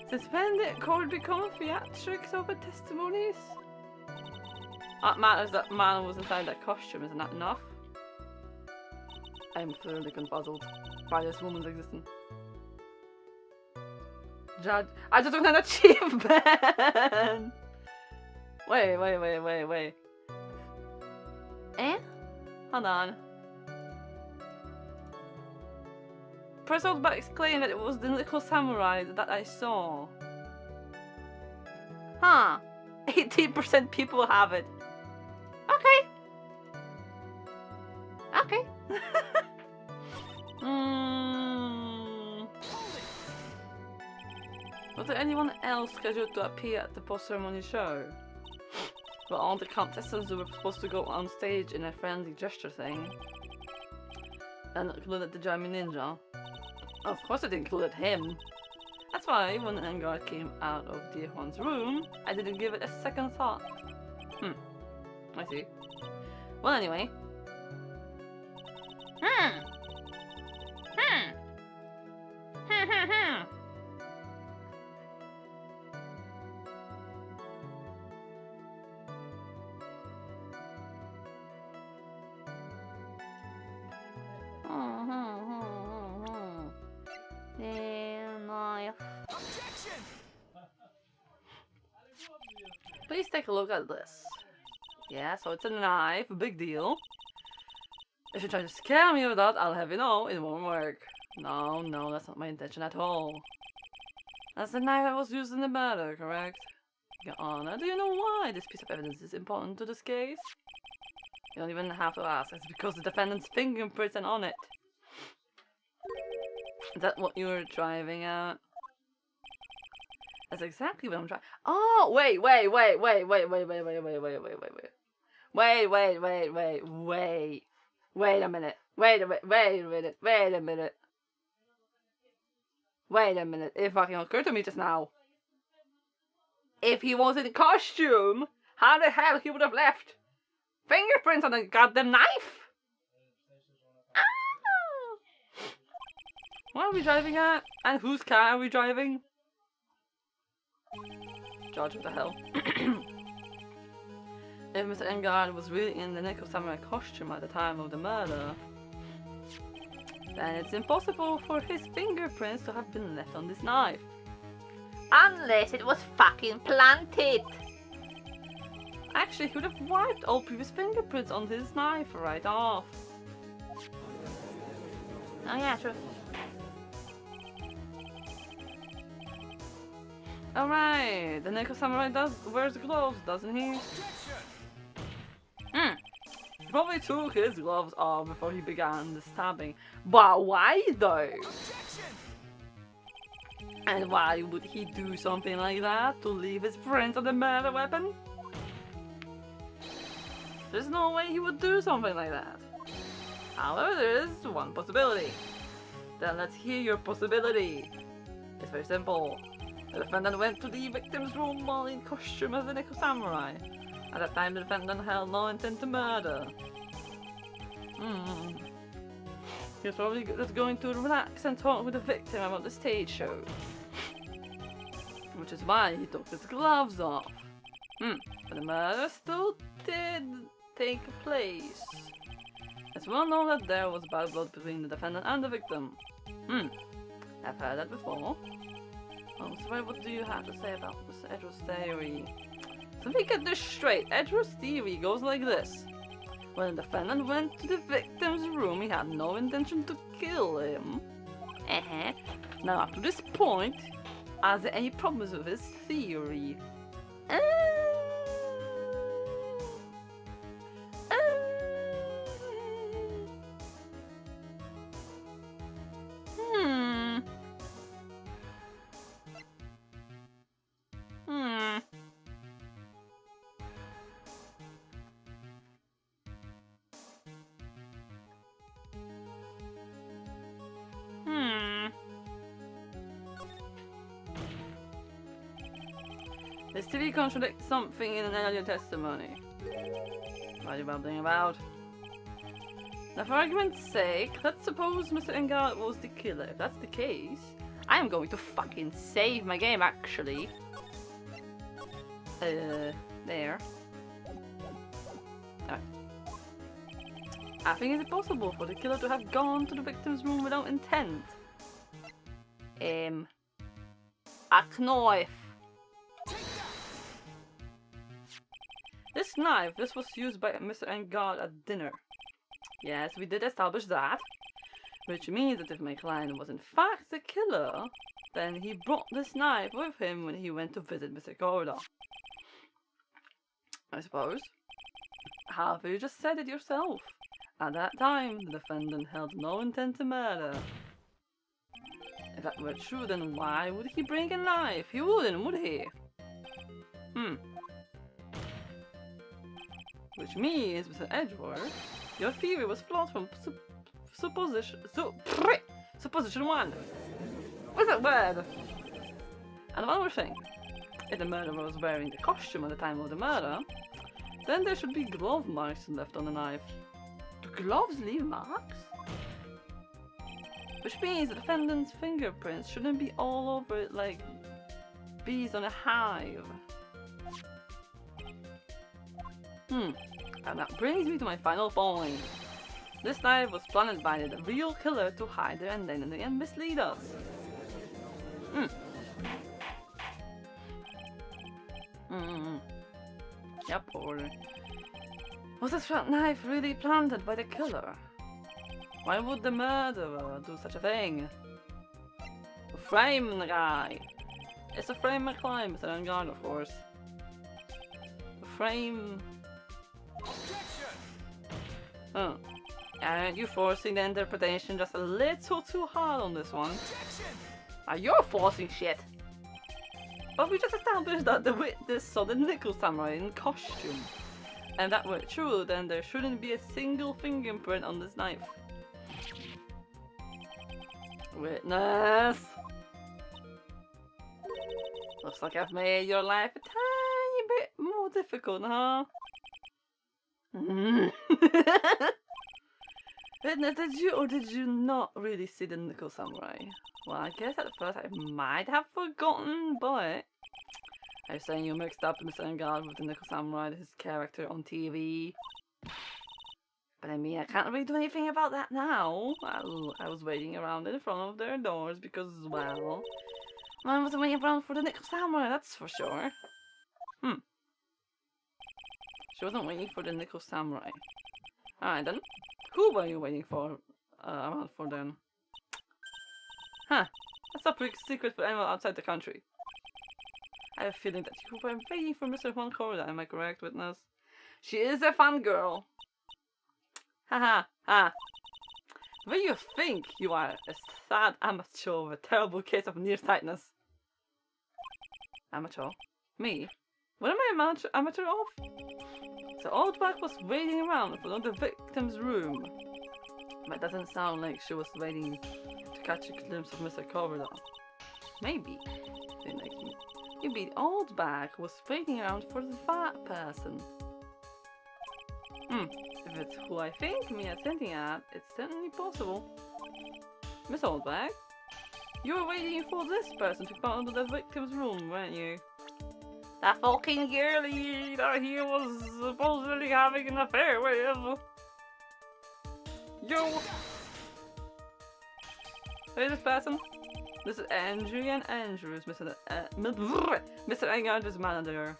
[SPEAKER 1] Since when did court become theatrics over testimonies? It matters that man was inside that costume, isn't that enough? I'm thoroughly confuzzled by this woman's existence. Judge, I just want an achievement! Wait. Eh? Hold on. Press hold back exclaimed that it was the little samurai that I saw. Huh. 18% people have it. Okay. Okay. Was there anyone else scheduled to appear at the post-ceremony show? Well, all the contestants who were supposed to go on stage in a friendly gesture thing. And included the German ninja. Of course it included him. That's why when Engard came out of Diehuan's room, I didn't give it a second thought. I see. Well, anyway. Please take a look at this. Yeah, so it's a knife, big deal. If you try to scare me with that, I'll have you know, it won't work. No, that's not my intention at all. That's the knife that was used in the murder, correct? Your Honor, do you know why this piece of evidence is important to this case? You don't even have to ask, it's because the defendant's fingerprints are on it. Is that what you were driving at? That's exactly what I'm trying. Oh, wait a minute. It fucking occurred to me just now. If he was in costume, how the hell he would have left fingerprints on the goddamn knife? Ah! What are we driving at? And whose car are we driving? George, what the hell? If Mr. Engard was really in the Neko Samurai costume at the time of the murder, then it's impossible for his fingerprints to have been left on this knife. Unless it was fucking planted! Actually, he would have wiped all previous fingerprints on his knife right off. Oh yeah, true. Alright, the Neko Samurai wears gloves, doesn't he? He probably took his gloves off before he began the stabbing. But why though? And why would he do something like that? To leave his prints on the murder weapon? There's no way he would do something like that. However, there is one possibility. Then let's hear your possibility. It's very simple. The defendant went to the victim's room while in costume as the Neko Samurai. At that time, the defendant held no intent to murder. He was probably just going to relax and talk with the victim about the stage show. Which is why he took his gloves off. But the murder still did take place. It's well known that there was bad blood between the defendant and the victim. I've heard that before. Oh, so what do you have to say about Mr. Edward's theory? So let me get this straight. Edward's theory goes like this. When the defendant went to the victim's room, he had no intention to kill him. Now up to this point, are there any problems with his theory? This TV contradicts something in an earlier testimony. What are you babbling about? Now, for argument's sake, let's suppose Mr. Engard was the killer. If that's the case, I am going to fucking save my game, actually. There. Alright. I think it's possible for the killer to have gone to the victim's room without intent. A knife. This knife, this was used by Mr. Engard at dinner. Yes, we did establish that. Which means that if my client was in fact the killer, then he brought this knife with him when he went to visit Mr. Corridor. I suppose. However, you just said it yourself. At that time, the defendant held no intent to murder. If that were true, then why would he bring a knife? He wouldn't, would he? Which means, Mr. Edgeworth, your theory was flawed from supposition 1. What's that word? And one more thing. If the murderer was wearing the costume at the time of the murder, then there should be glove marks left on the knife. Do gloves leave marks? Which means the defendant's fingerprints shouldn't be all over it like bees on a hive. And that brings me to my final point. This knife was planted by the real killer to hide their identity and mislead us. Yep, order. Was this knife really planted by the killer? Why would the murderer do such a thing? To frame the guy. It's a frame and climb, Mr. Engard, of course. To frame... Oh. Aren't you forcing the interpretation just a little too hard on this one? You're forcing shit! But we just established that the witness saw the nickel samurai in costume. And if that were true, then there shouldn't be a single fingerprint on this knife. Witness! Looks like I've made your life a tiny bit more difficult, huh? Witness, did you or did you not really see the nickel samurai? Well, I guess at first I might have forgotten, but... Are you saying you mixed up Mr. Engard with the nickel samurai, his character on TV? But I mean, I can't really do anything about that now. I was waiting around in front of their doors because, well... I wasn't waiting around for the nickel samurai, that's for sure. She wasn't waiting for the nickel samurai. Alright then. Who were you waiting for around for then? Huh. That's not a secret for anyone outside the country. I have a feeling that you were waiting for Mr. Juan Corda, am I correct, witness? She is a fun girl. Haha, ha. The way you think you are a sad amateur with a terrible case of nearsightedness. Amateur? Me? What am I amateur of? So Oldback was waiting around for the victim's room. But it doesn't sound like she was waiting to catch a glimpse of Mr. Corridor. Maybe. Maybe Oldback was waiting around for that person. If it's who I think me is hinting at, it's certainly possible. Miss Oldback, you were waiting for this person to come into the victim's room, weren't you? That fucking girlie that he was supposedly having an affair with. Yo! Who is this person? This is Andrew Andrews, Mr. Engard's manager.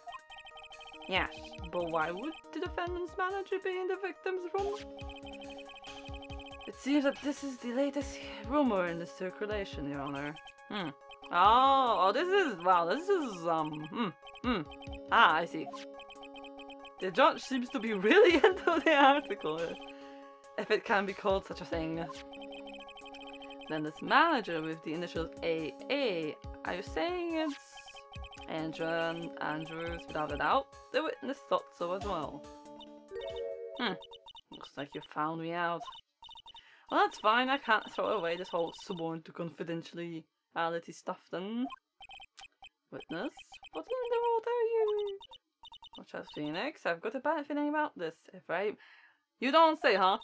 [SPEAKER 1] Yes, but why would the defendant's manager be in the victim's room? It seems that this is the latest rumor in the circulation, Your Honor. Oh, this is, I see. The judge seems to be really into the article, if it can be called such a thing. Then this manager with the initials AA, are you saying it's Andrews without a doubt? The witness thought so as well. Looks like you found me out. Well, that's fine, I can't throw away this whole suborn to confidentiality stuff then. Witness? What in the world are you? Watch out, Phoenix. I've got a bad feeling about this. If I... You don't say, huh?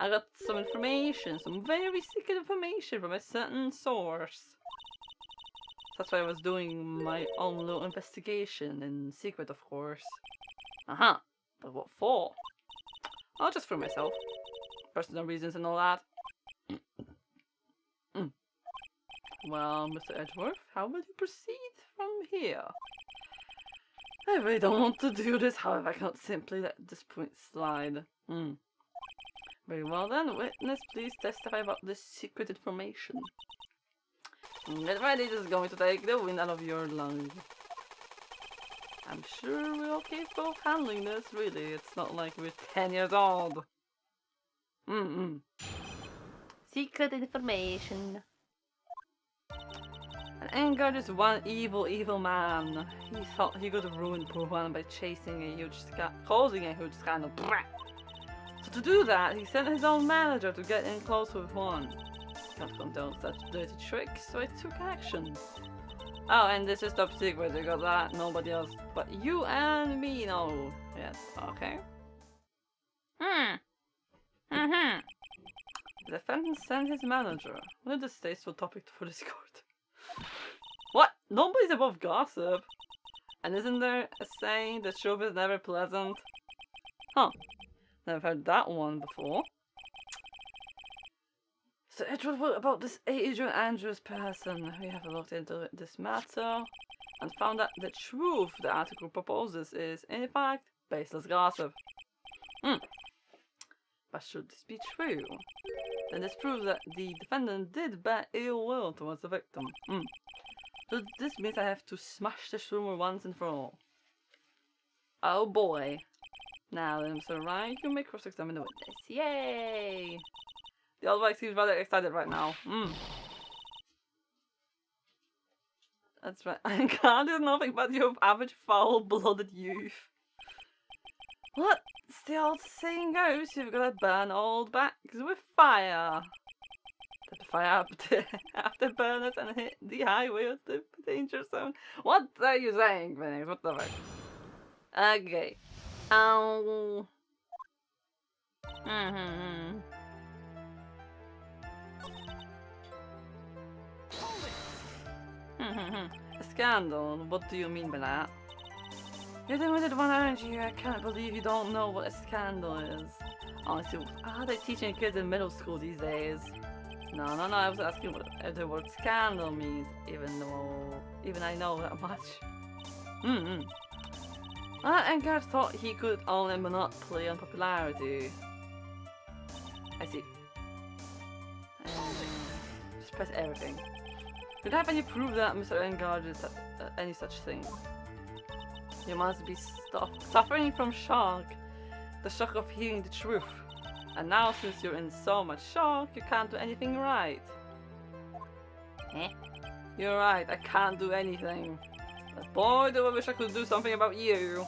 [SPEAKER 1] I got some information, some very secret information from a certain source. That's why I was doing my own little investigation, in secret, of course. Uh-huh. But what for? Oh, just for myself. Personal reasons and all that. Well, Mr. Edgeworth, how will you proceed from here? I really don't want to do this, however, I cannot simply let this point slide. Very well then, witness, please testify about this secret information. Get ready, this is going to take the wind out of your lungs. I'm sure we're all capable of handling this, really. It's not like we're 10 years old. Secret information. And Engard is one evil man. He thought he could ruin poor one by causing a huge scandal. So to do that, he sent his own manager to get in close with one. Can't condone such dirty tricks, so I took action. Oh, and this is top secret, you got that? Nobody else but you and me know. Yes, okay. The defendant sent his manager. What a distasteful topic for this court. What? Nobody's above gossip. And isn't there a saying that truth is never pleasant? Huh. Never heard that one before. So Edward, what about this Adrian Andrews person? We have looked into this matter and found that the truth the article proposes is, in fact, baseless gossip. But should this be true, then this proves that the defendant did bear ill will towards the victim. So this means I have to smash this rumor once and for all. Oh boy. Now then, Mr. Wright, you may cross-examine the witness. Yay! The old wife seems rather excited right now. That's right. I can't do nothing but your average foul-blooded youth. What? As the old saying goes, you've got to burn old backs with fire. Put the fire after burners and hit the highway of the danger zone. What are you saying, Phoenix? What the fuck? Okay. A scandal? What do you mean by that? You're the limited one, aren't you? I can't believe you don't know what a scandal is. Honestly, how are they teaching kids in middle school these days? No, I was asking what the word scandal means, even I know that much. Engard thought he could own a monopoly on popularity. I see. Just press everything. Do you have any proof that Mr. Engard is any such thing? You must be suffering from shock. The shock of hearing the truth. And now, since you're in so much shock, you can't do anything right. You're right, I can't do anything. But boy, do I wish I could do something about you.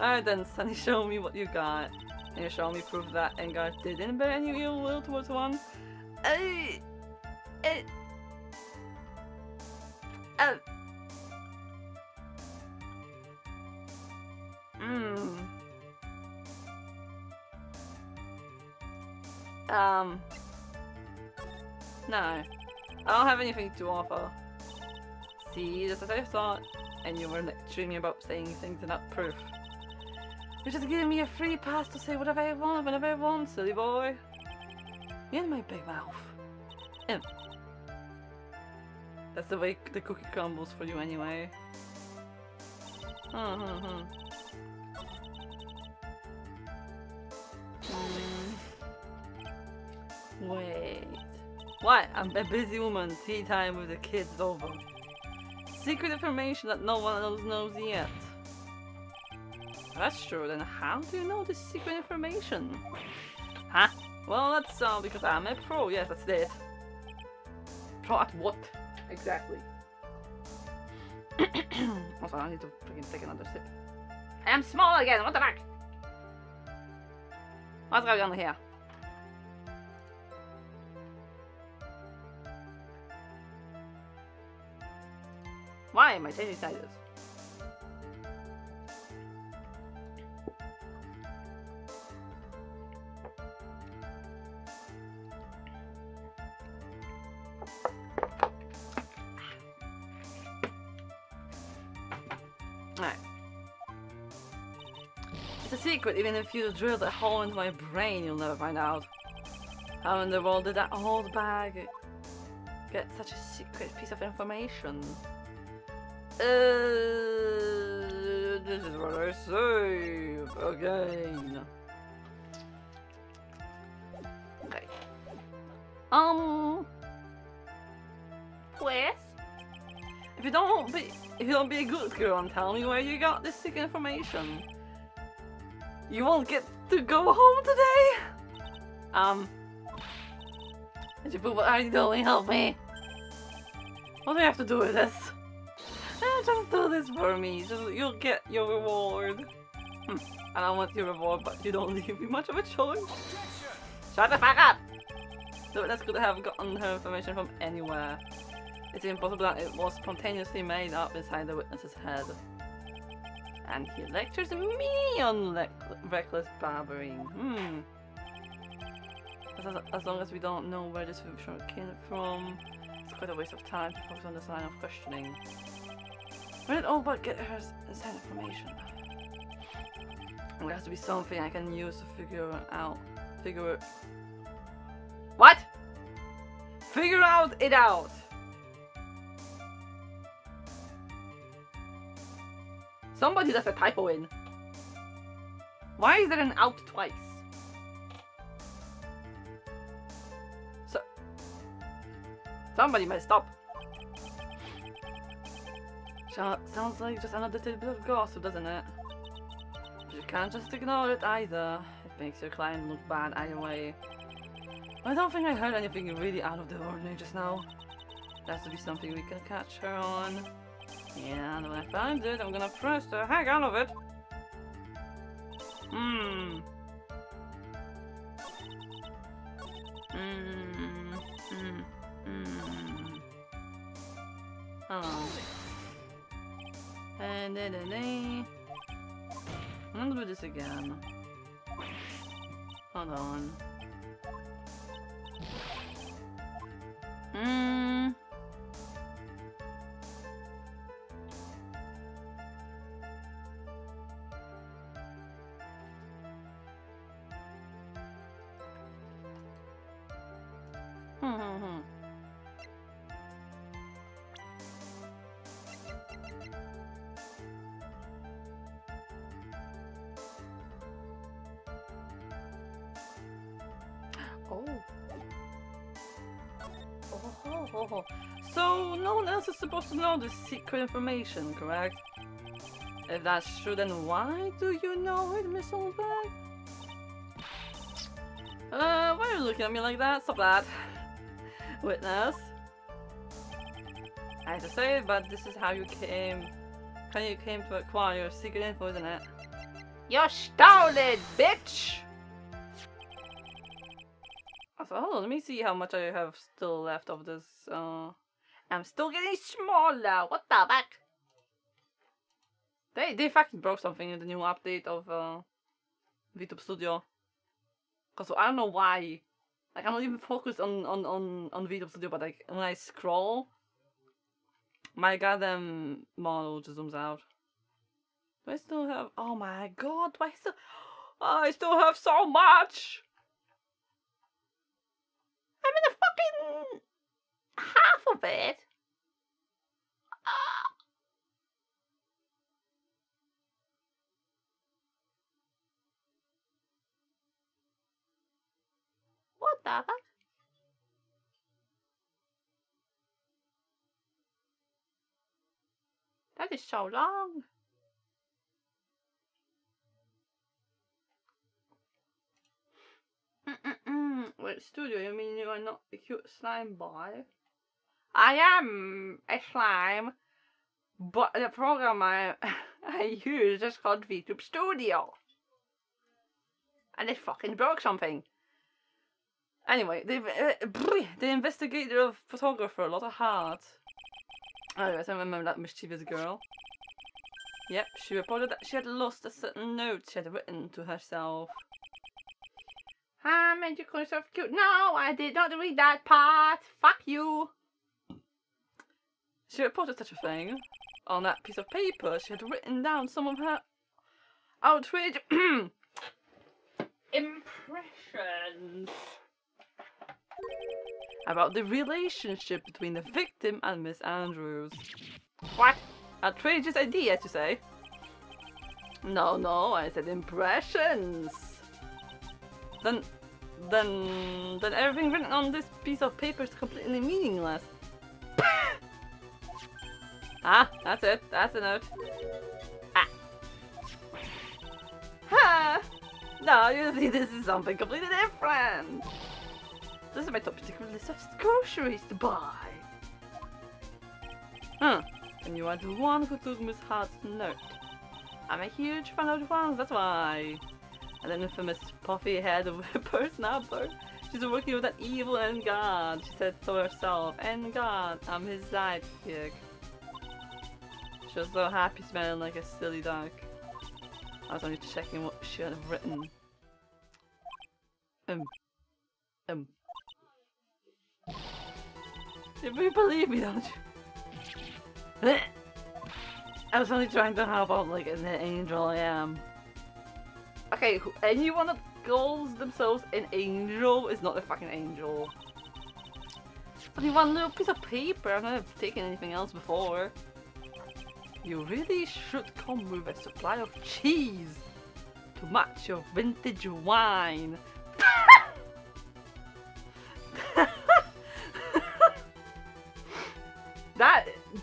[SPEAKER 1] Alright then, Sonny, show me what you got. Can you show me proof that Engard didn't bear any ill will towards one? No. I don't have anything to offer. See, just as I thought. And you were lecturing me about saying things without proof. You're just giving me a free pass to say whatever I want, whenever I want, silly boy. You're in my big mouth. That's the way the cookie crumbles for you anyway. Wait. What? I'm a busy woman. Tea time with the kids is over. Secret information that no one else knows yet. That's true, then how do you know this secret information? Huh? Well, that's because I'm a pro. Yes, that's it. Pro at what? Exactly. Also, I need to freaking take another sip. I am small again, what the fuck? What's going on here? time. I totally decided. Alright. It's a secret, even if you drill a hole into my brain, you'll never find out. How in the world did that old bag get such a secret piece of information? This is what I say again. Okay. Pues? If you don't be a good girl and tell me where you got this sick information, you won't get to go home today. What are you doing? Help me. What do I have to do with this? Just do this for me. You'll get your reward. I don't want your reward, but you don't leave me much of a choice. Shut the fuck up! The witness could have gotten her information from anywhere. It's impossible that it was spontaneously made up inside the witness's head. And he lectures me on reckless barbering. As long as we don't know where this information came from, it's quite a waste of time to focus on this line of questioning. Where did all but get her inside information? There has to be something I can use to figure it. What? Figure it out! Somebody left a typo in. Why is there an out twice? Somebody messed up. Sounds like just another tidbit of gossip, doesn't it? But you can't just ignore it either. It makes your client look bad either way. I don't think I heard anything really out of the ordinary just now. There has to be something we can catch her on. Yeah, and when I find it, I'm gonna press the heck out of it. Oh. And then I'm gonna do this again. Hold on. So no one else is supposed to know this secret information, correct? If that's true, then why do you know it, Miss Oldbag? Why are you looking at me like that? Stop that. Witness. I hate to say it, but this is how you came to acquire your secret info, isn't it? You stole it, bitch! So hold on, let me see how much I have still left of this. I'm still getting smaller. What the fuck? They fucking broke something in the new update of VTube Studio. Cause I don't know why. Like I'm not even focused on VTube Studio, but like when I scroll, my goddamn model just zooms out. Do I still have? Oh my god! Do I still? I still have so much. I'm in a fucking half of it. What the fuck? That is so long. Wait, studio, you mean you are not a cute slime boy? I am a slime, but the program I use is called VTube Studio. And it fucking broke something. Anyway, the investigative photographer, a lot of heart. Oh, yes, I remember that mischievous girl. Yep, she reported that she had lost a certain note she had written to herself. I made you call yourself cute. No, I did not read that part. Fuck you. She reported such a thing. On that piece of paper, she had written down some of her outrage impressions about the relationship between the victim and Miss Andrews. What? Outrageous idea, to say? No, I said impressions. Then everything written on this piece of paper is completely meaningless. Ah, that's it. That's the note. Ah. Ha! No, you see, this is something completely different. This is my top particular list of groceries to buy. Huh. And you are the one who took Miss Hart's note. I'm a huge fan of the ones, that's why. And the infamous puffy head of whipper snapper. She's working with an evil end god. She said so herself. End god, I'm his sidekick. She was so happy smelling like a silly duck. I was only checking what she had written. You believe me, don't you? I was only trying to help out like an angel I am. Okay, anyone that calls themselves an angel is not a fucking angel. It's only one little piece of paper, I've never taken anything else before. You really should come with a supply of cheese to match your vintage wine.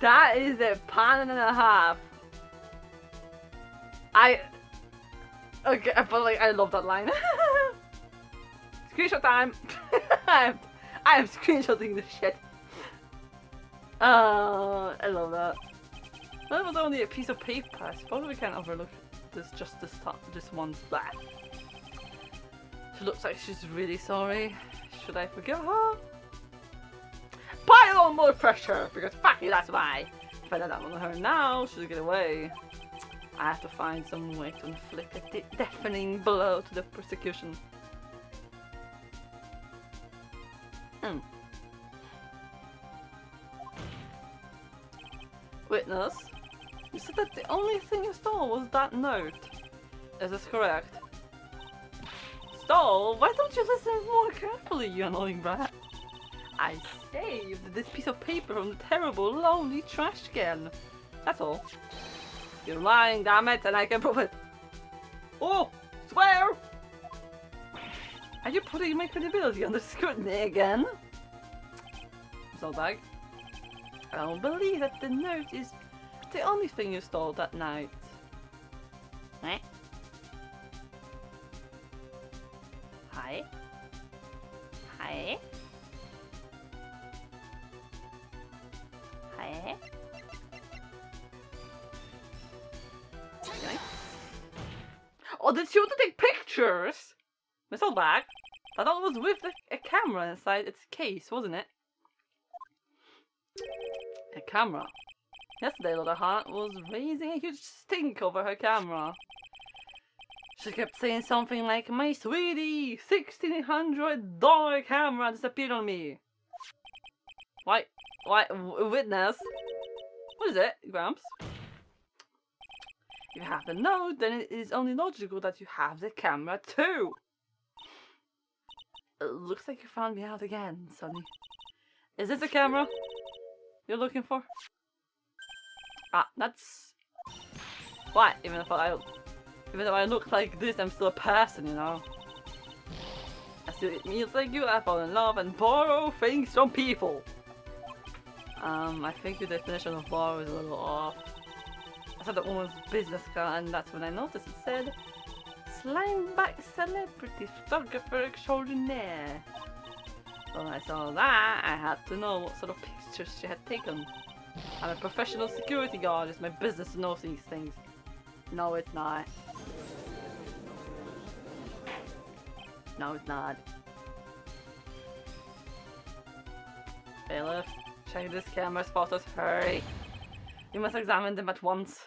[SPEAKER 1] That is a pound and a half. Okay, but like I love that line. Screenshot time. I am screenshotting this shit. I love that. That was only a piece of paper. I suppose we can't overlook this one splash. She looks like she's really sorry. Should I forgive her? Pile on more pressure, because fuck you, that's why. If I let that on her now, she'll get away. I have to find some way to inflict a deafening blow to the persecution. Witness, you said that the only thing you stole was that note. Is this correct? Stole? Why don't you listen more carefully, you annoying brat? I saved this piece of paper from the terrible, lonely trash can. That's all. You're lying, damn it, and I can prove it. Oh, swear! Are you putting my credibility under scrutiny again? Zoldag, I don't believe that the note is the only thing you stole that night. Eh? Hi? Hi? Hi? Oh, did she want to take pictures? Miss Oldbag? I thought it was with a camera inside its case, wasn't it? A camera? Yesterday, Lotta Hart was raising a huge stink over her camera. She kept saying something like, "My sweetie, $1,600 camera disappeared on me." Why, witness? What is it, Gramps? If you have the note, then it is only logical that you have the camera too. It looks like you found me out again, Sonny. Is this the camera you're looking for? Ah, that's... Why? Even though I look like this, I'm still a person, you know? I still eat meals like you, I fall in love and borrow things from people. I think your definition of borrow is a little off. I saw that woman's business card, and that's when I noticed it said Slimeback Celebrity Photographer Extraordinaire. When I saw that, I had to know what sort of pictures she had taken. I'm a professional security guard, it's my business to know these things. No, it's not. No, it's not. Bailiff, Check this camera's photos, hurry. You must examine them at once.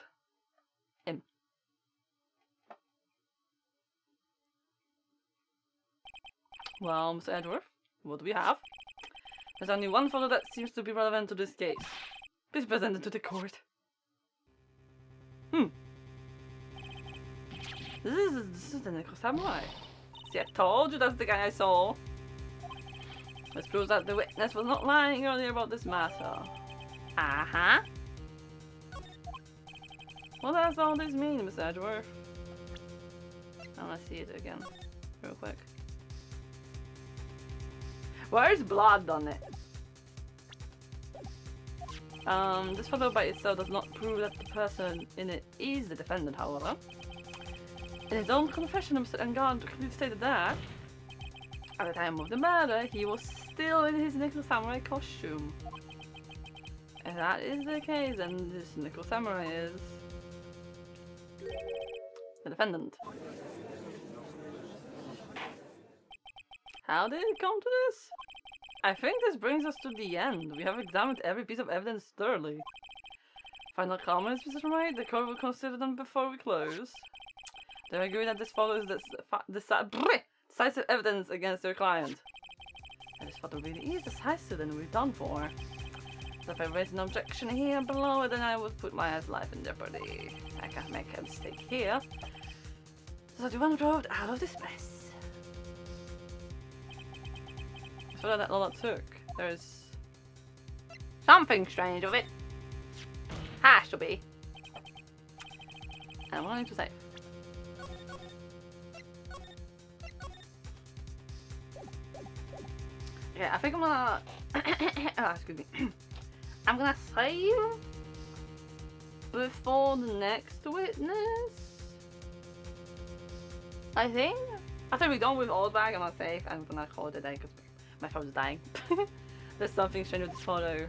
[SPEAKER 1] Well, Mr. Edgeworth, what do we have? There's only one photo that seems to be relevant to this case. Please present it to the court. This is the Necro Samurai. See, I told you that's the guy I saw. This proves that the witness was not lying earlier about this matter. Uh-huh. What does all this mean, Mr. Edgeworth? I want to see it again, real quick. Where's blood on it? This photo by itself does not prove that the person in it is the defendant, however. In his own confession, Mr. Engard clearly stated that at the time of the murder, he was still in his Necro Samurai costume. If that is the case, then this Necro Samurai is the defendant. How did it come to this? I think this brings us to the end. We have examined every piece of evidence thoroughly. Final comments, Mr. Wright? The court will consider them before we close. They agree that this photo is decisive evidence against your client. And this photo really is decisive, then we're done for. So if I raise an objection here below, then I would put my life in jeopardy. I can't make a mistake here. So the one road out of this mess. So that all that took. There's something strange with it. Has to be. And what I need to say. Okay, I think I'm gonna oh, excuse me. I'm gonna save before the next witness. I think after we're done with old bag, I'm gonna save. I'm gonna call it a day because my phone's dying. There's something strange with this photo.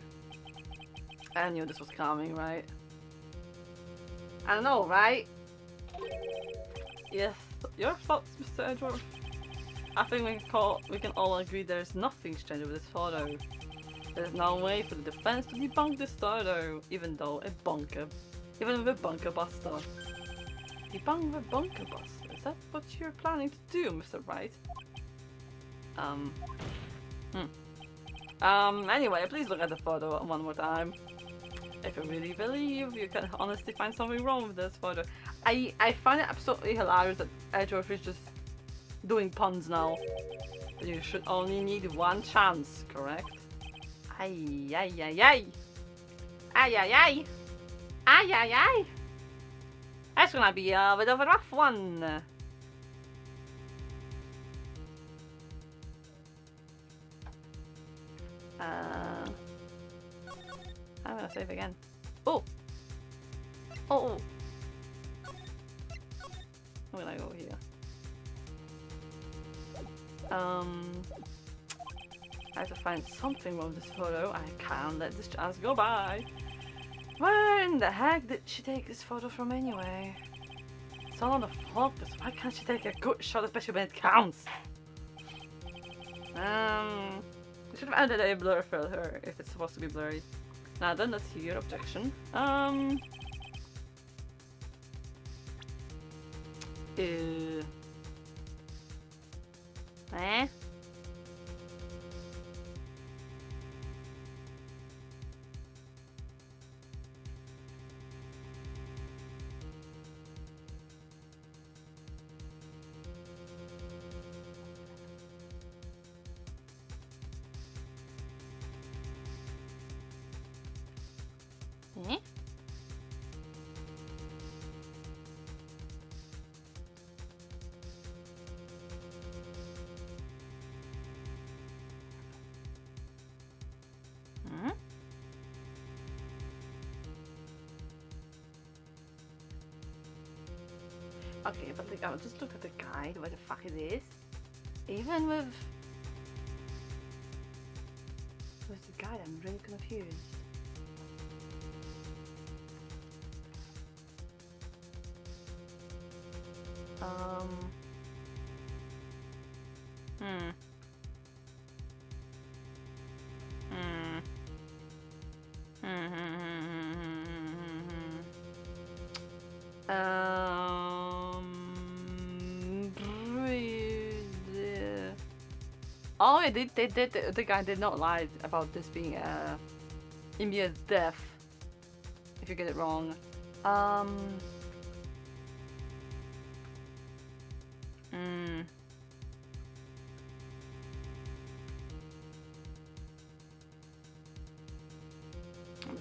[SPEAKER 1] I knew this was coming, right? I don't know, right? Yes, your thoughts, Mr. Edgeworth? I think we can all agree there's nothing strange with this photo. There's no way for the defense to debunk this photo, even with a bunker buster. Debunk with a bunker buster? Is that what you're planning to do, Mr. Wright? Anyway, please look at the photo one more time. If you really believe you can honestly find something wrong with this photo. I find it absolutely hilarious that Edgeworth is just doing puns now. But you should only need one chance, correct? Ay ay ay ay. Ay ay ay. Ay ay ay. That's gonna be a bit of a rough one. I'm gonna save again. Oh! Oh! I'm gonna go here. I have to find something wrong with this photo. I can't let this chance go by. Where in the heck did she take this photo from anyway? It's all on the focus. Why can't she take a good shot, especially when it counts? We should have added a blur filter if it's supposed to be blurry. Now then, let's hear your objection. Eh? Eh? Hmm? Okay, but I'll just look at the guide, where the fuck it is. Even with the guide, I'm really confused. Oh yeah, the guy did not lie about this being immediate death. If you get it wrong.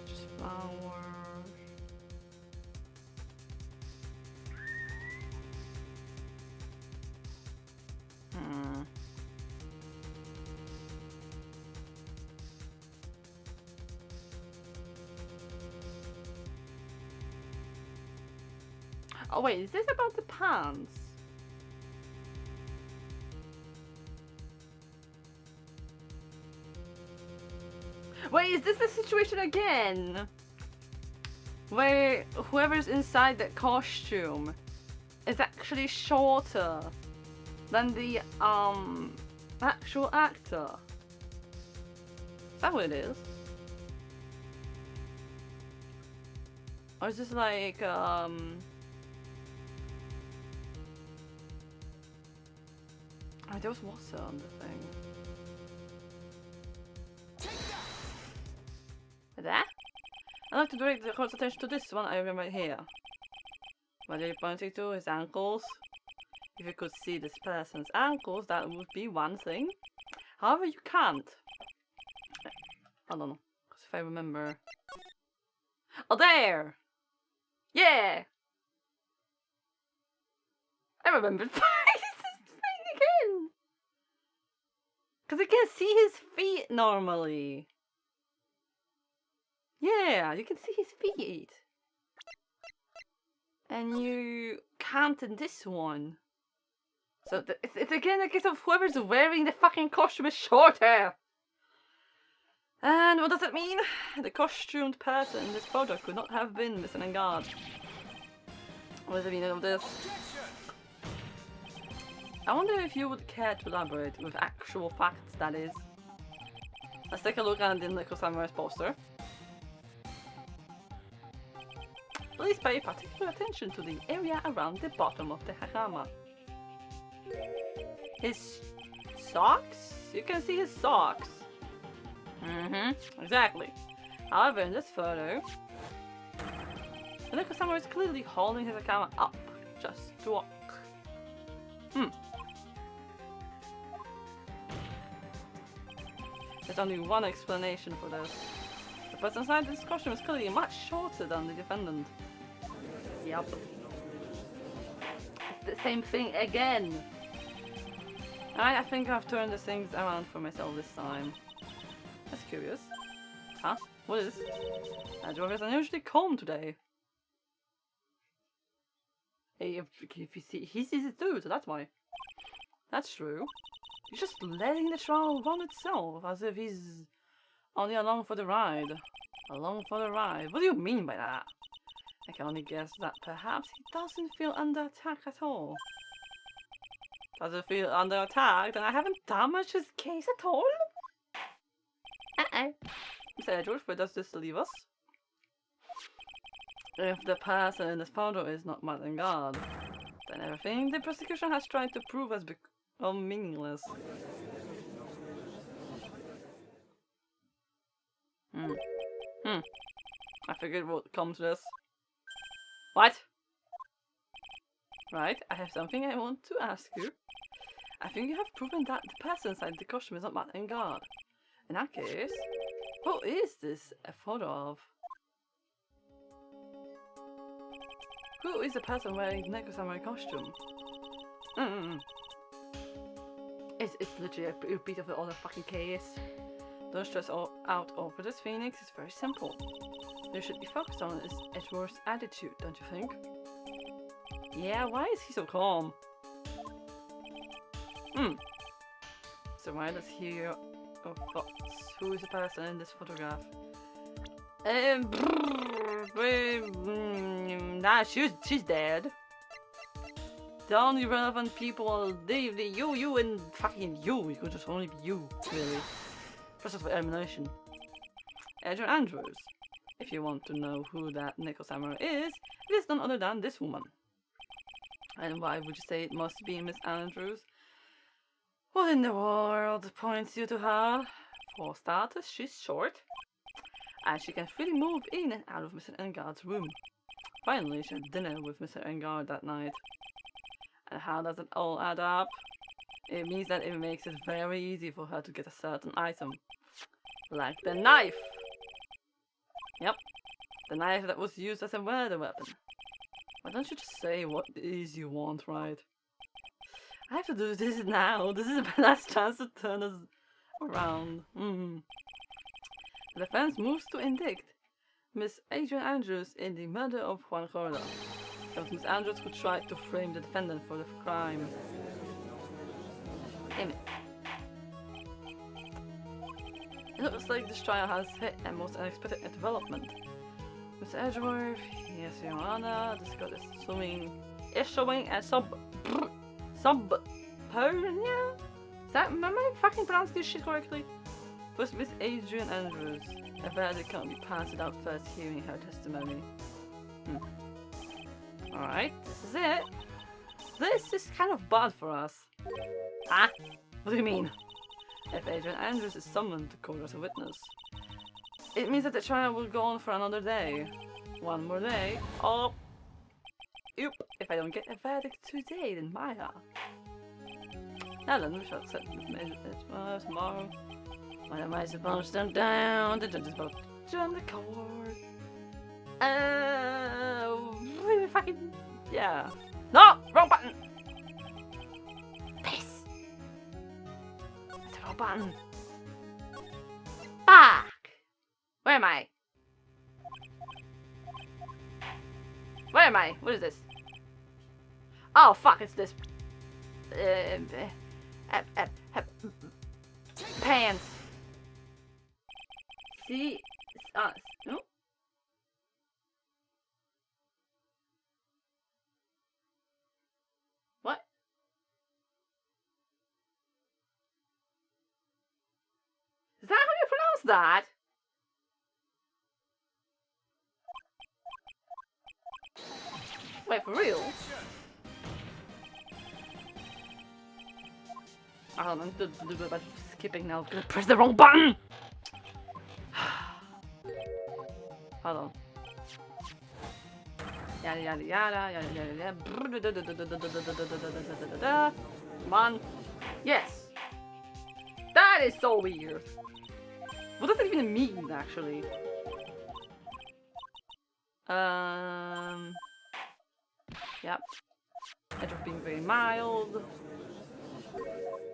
[SPEAKER 1] Just flower. Oh wait, is this about the pants? Wait, is this the situation again? Where whoever's inside that costume is actually shorter than the actual actor? Is that what it is? Or is this like oh, there was water on the thing. That? I'd like to direct the court's attention to this one item right here. What are you pointing to? His ankles? If you could see this person's ankles, that would be one thing. However, you can't. I don't know, because if I remember... Oh, there! Yeah! I remembered. Again! Because I can see his feet normally. Yeah, you can see his feet. And you can't in this one. So it's again a case of whoever's wearing the fucking costume is shorter. And what does that mean? The costumed person in this photo could not have been missing in guard. What does the meaning of this? I wonder if you would care to elaborate with actual facts, that is. Let's take a look at the Nickel Samurai's poster. Please pay particular attention to the area around the bottom of the hakama. His socks? You can see his socks. Exactly. However, in this photo, the Nickel Samurai is clearly holding his hakama up just to walk. There's only one explanation for this. The person inside this costume is clearly much shorter than the defendant. Yep. It's the same thing again. Alright, I think I've turned the things around for myself this time. That's curious. Huh? What is this? Adjor is unusually calm today. Hey, if you see, he sees it too, so that's why. That's true. He's just letting the trial run itself, as if he's only along for the ride. Along for the ride? What do you mean by that? I can only guess that perhaps he doesn't feel under attack at all. Doesn't feel under attack? Then I haven't damaged his case at all? Mr. Edgeworth, where does this leave us? If the person in this photo is not mad and guard, then everything the prosecution has tried to prove has become meaningless. I figured what comes to this. What? Right, I have something I want to ask you. I think you have proven that the person inside the costume is not mad and guard. In that case, who is this a photo of? Who is the person wearing the Neko Samurai costume? It's literally a repeat of the other fucking case. Don't stress out over this, Phoenix. It's very simple. You should be focused on is Edgeworth's attitude, don't you think? Yeah, why is he so calm? So why let's hear your thoughts. Who is the person in this photograph? Nah, she's dead. The only relevant people, you and fucking you. You could just only be you, really. Process of elimination. Adrian Andrews. If you want to know who that Nickel Samurai is, it is none other than this woman. And why would you say it must be Miss Andrews? What in the world points you to her? For starters, she's short, and she can freely move in and out of Mr. Engard's room. Finally, she had dinner with Mr. Engard that night. And how does it all add up? It means that it makes it very easy for her to get a certain item. Like the knife! Yep, the knife that was used as a murder weapon. Why don't you just say what it is you want, right? I have to do this now. This is my last chance to turn us around. The defense moves to indict Miss Adrian Andrews in the murder of Juan Gorda. It was Miss Andrews who tried to frame the defendant for the crime. Damn it. It looks like this trial has hit a most unexpected development. Mr. Edgeworth, yes, Your Honor, this court is issuing a subpoena? Am I fucking pronouncing this shit correctly? First, Miss Adrian Andrews. A verdict can't be passed without first hearing her testimony. Alright, this is it. This is kind of bad for us. Huh? What do you mean? If Adrian Andrews is summoned to court as a witness, it means that the trial will go on for another day. One more day. Oh! Oop! If I don't get a verdict today, then Maya. Now then, we shall accept the tomorrow. What am I supposed to do? The judge is about to join the court. Fucking... yeah. No! Wrong button! This! It's the wrong button. Fuck! Where am I? Where am I? What is this? Oh fuck, it's this. Pants. See? No? What? Is that how you pronounce that? Wait, for real? I'm skipping now. I'm gonna press the wrong button! Hold on. Yada yada yada yada yada. Come on. Yes! That is so weird. What does it even mean, actually? Yep. Edge of being very mild.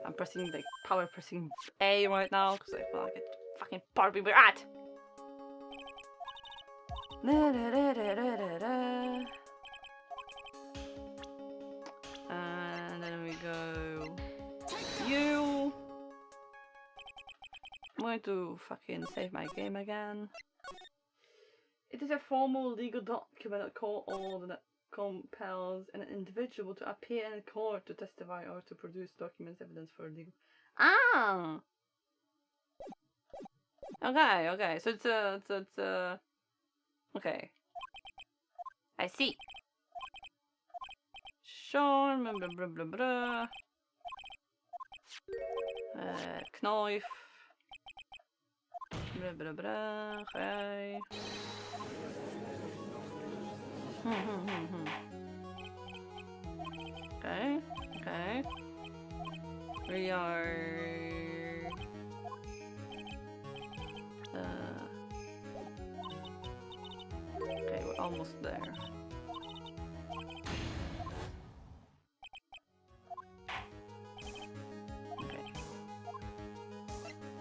[SPEAKER 1] I'm pressing, like, power pressing A right now because I feel like it's fucking part of where we're at. And then we go. You. I'm going to fucking save my game again. It is a formal legal document that court order that compels an individual to appear in court to testify or to produce documents evidence for legal. Ah. Okay, okay. So it's a. Okay. I see. Sure. Blah blah blah blah blah. Knife. Blah blah blah. Okay. Okay, okay. We are... okay, we're almost there. Okay.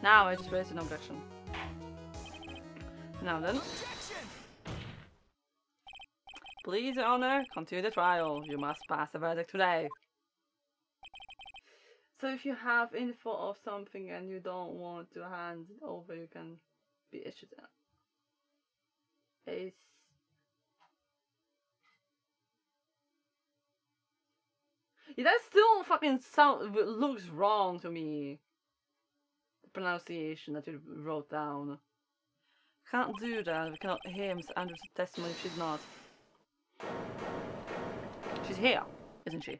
[SPEAKER 1] Now I just raised an objection. Now then. Please, Your Honor, continue the trial. You must pass a verdict today. So if you have info of something and you don't want to hand it over, you can be issued a... Yeah, that still fucking looks wrong to me. The pronunciation that you wrote down. Can't do that. We cannot hear Mr. Andrews' testimony. She's not. She's here, isn't she?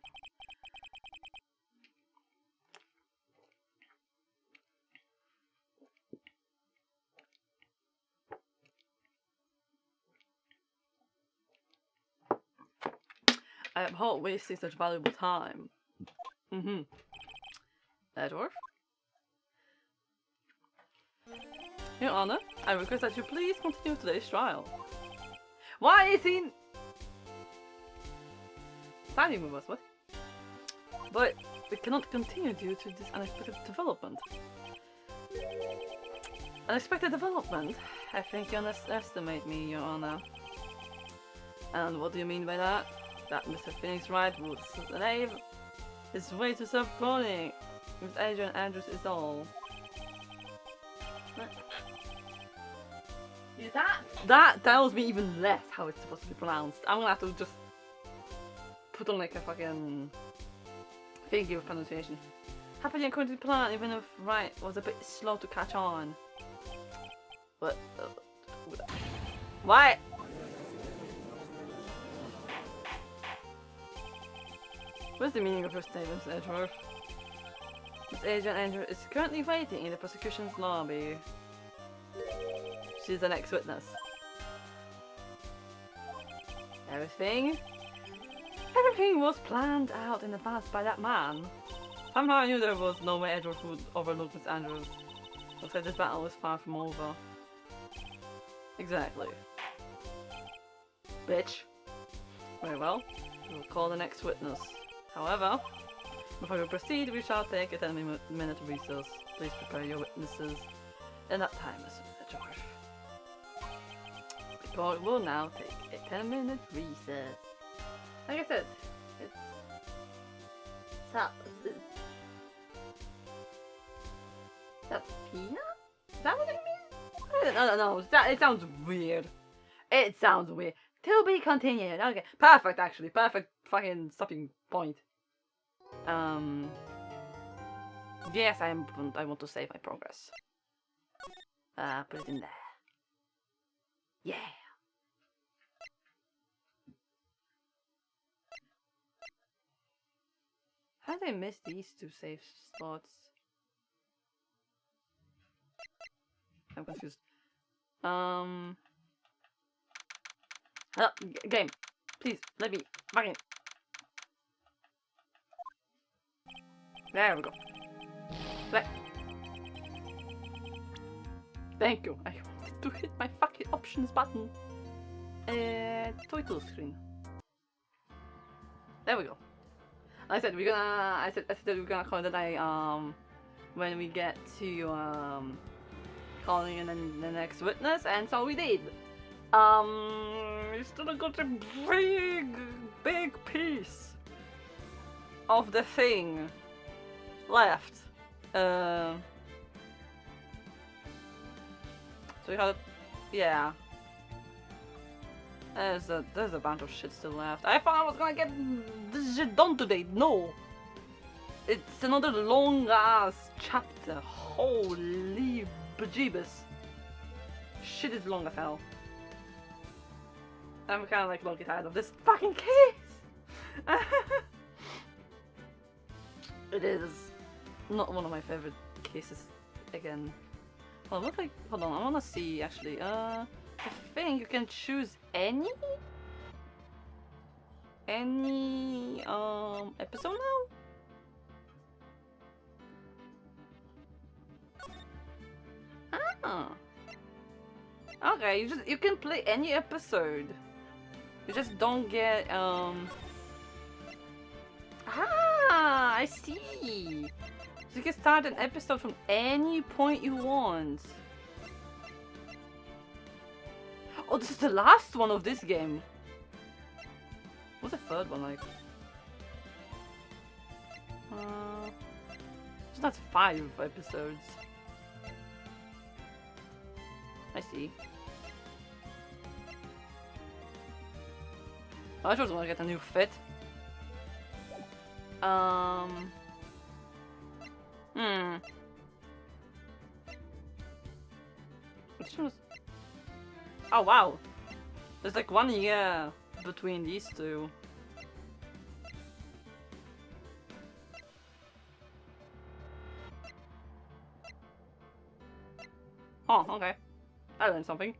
[SPEAKER 1] I abhor wasting such valuable time. Edward? Your Honor, I request that you please continue today's trial. Why is he standing with us? What? But we cannot continue due to this unexpected development. Unexpected development? I think you underestimate me, Your Honor. And what do you mean by that? That Mr. Phoenix Wright would slave his way to self-cloning with Adrian Andrews is all. Is that tells me even less how it's supposed to be pronounced. I'm gonna have to just put on like a fucking figure of pronunciation. Happily according to plan, even if Wright was a bit slow to catch on. But what? What's the meaning of your statements, Edward? Miss Adrian Andrews is currently waiting in the prosecution's lobby. She's the next witness. Everything was planned out in advance by that man. Somehow I knew there was no way Edward would overlook Miss Andrews. Looks like this battle was far from over. Exactly. Bitch. Very well. We'll call the next witness. However, before we proceed, we shall take a 10-minute recess. Please prepare your witnesses in that time, Mr. George. The court will now take a 10-minute recess. Like I said, it's peanut? Is that what it means? No, it sounds weird. It sounds weird. To be continued. Okay, perfect actually. Perfect fucking stopping point. Yes, I want to save my progress. Put it in there. Yeah. How did I miss these two save slots? I'm confused. Game, please let me fucking. There we go. Thank you. I wanted to hit my fucking options button. Title screen. There we go. I said we're gonna. I said we're gonna call it a day. When we get to calling in the next witness, and so we did. We still got a big piece of the thing left. So we had, yeah. There's a bunch of shit still left. I thought I was gonna get this shit done today. No, it's another long ass chapter. Holy bejeebus! Shit is long as hell. I'm kind of like low-key tired of this fucking case. It is not one of my favorite cases again. Well, look like, hold on, I wanna see actually. I think you can choose any episode now. Ah. Okay, you can play any episode. You just don't get I see. So you can start an episode from any point you want. Oh, this is the last one of this game. What's the third one like? So that's 5 episodes. I see. I just want to get a new fit. Which one was... Oh wow! There's like 1 year between these two. Oh, okay. I learned something.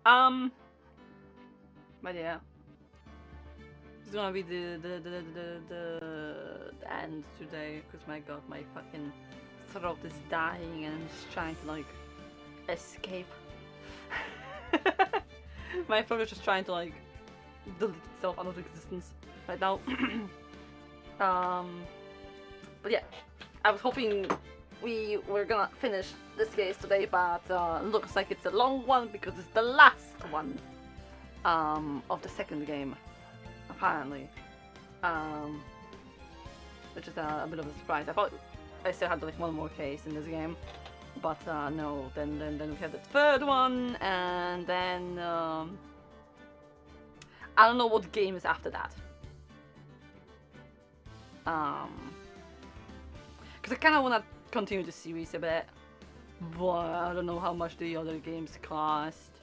[SPEAKER 1] But yeah. It's gonna be the end today, because my god, my fucking throat is dying and I'm just trying to like escape. My throat is just trying to like delete itself out of existence right now. But yeah, I was hoping we were gonna finish this case today, but looks like it's a long one because it's the last one of the second game, apparently. Which is a bit of a surprise. I thought I still had like one more case in this game, but no. Then we have the third one, and then I don't know what game is after that. Because I kind of want to continue the series a bit, but I don't know how much the other games cost,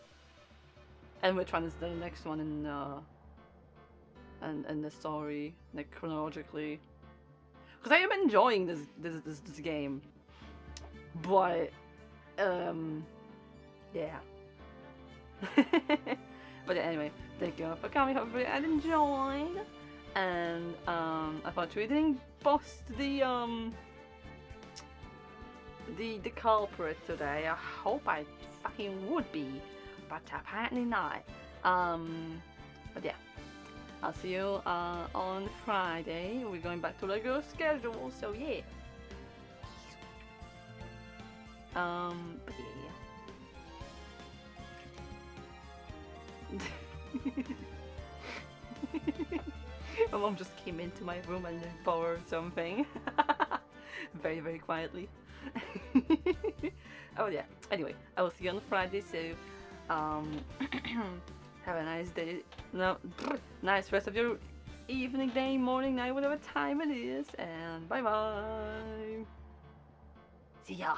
[SPEAKER 1] and which one is the next one in and the story, like chronologically. Because I am enjoying this game, but yeah. But anyway, thank you for coming. Hopefully I enjoyed, and I thought we didn't bust the culprit today. I hope I fucking would be, but apparently not. But yeah, I'll see you on Friday. We're going back to regular schedule, so yeah. But yeah. My mom just came into my room and borrowed something. Very, very quietly. Oh yeah, anyway, I will see you on Friday, so have a nice day. No, nice rest of your evening, day, morning, night, whatever time it is, and bye bye. See ya.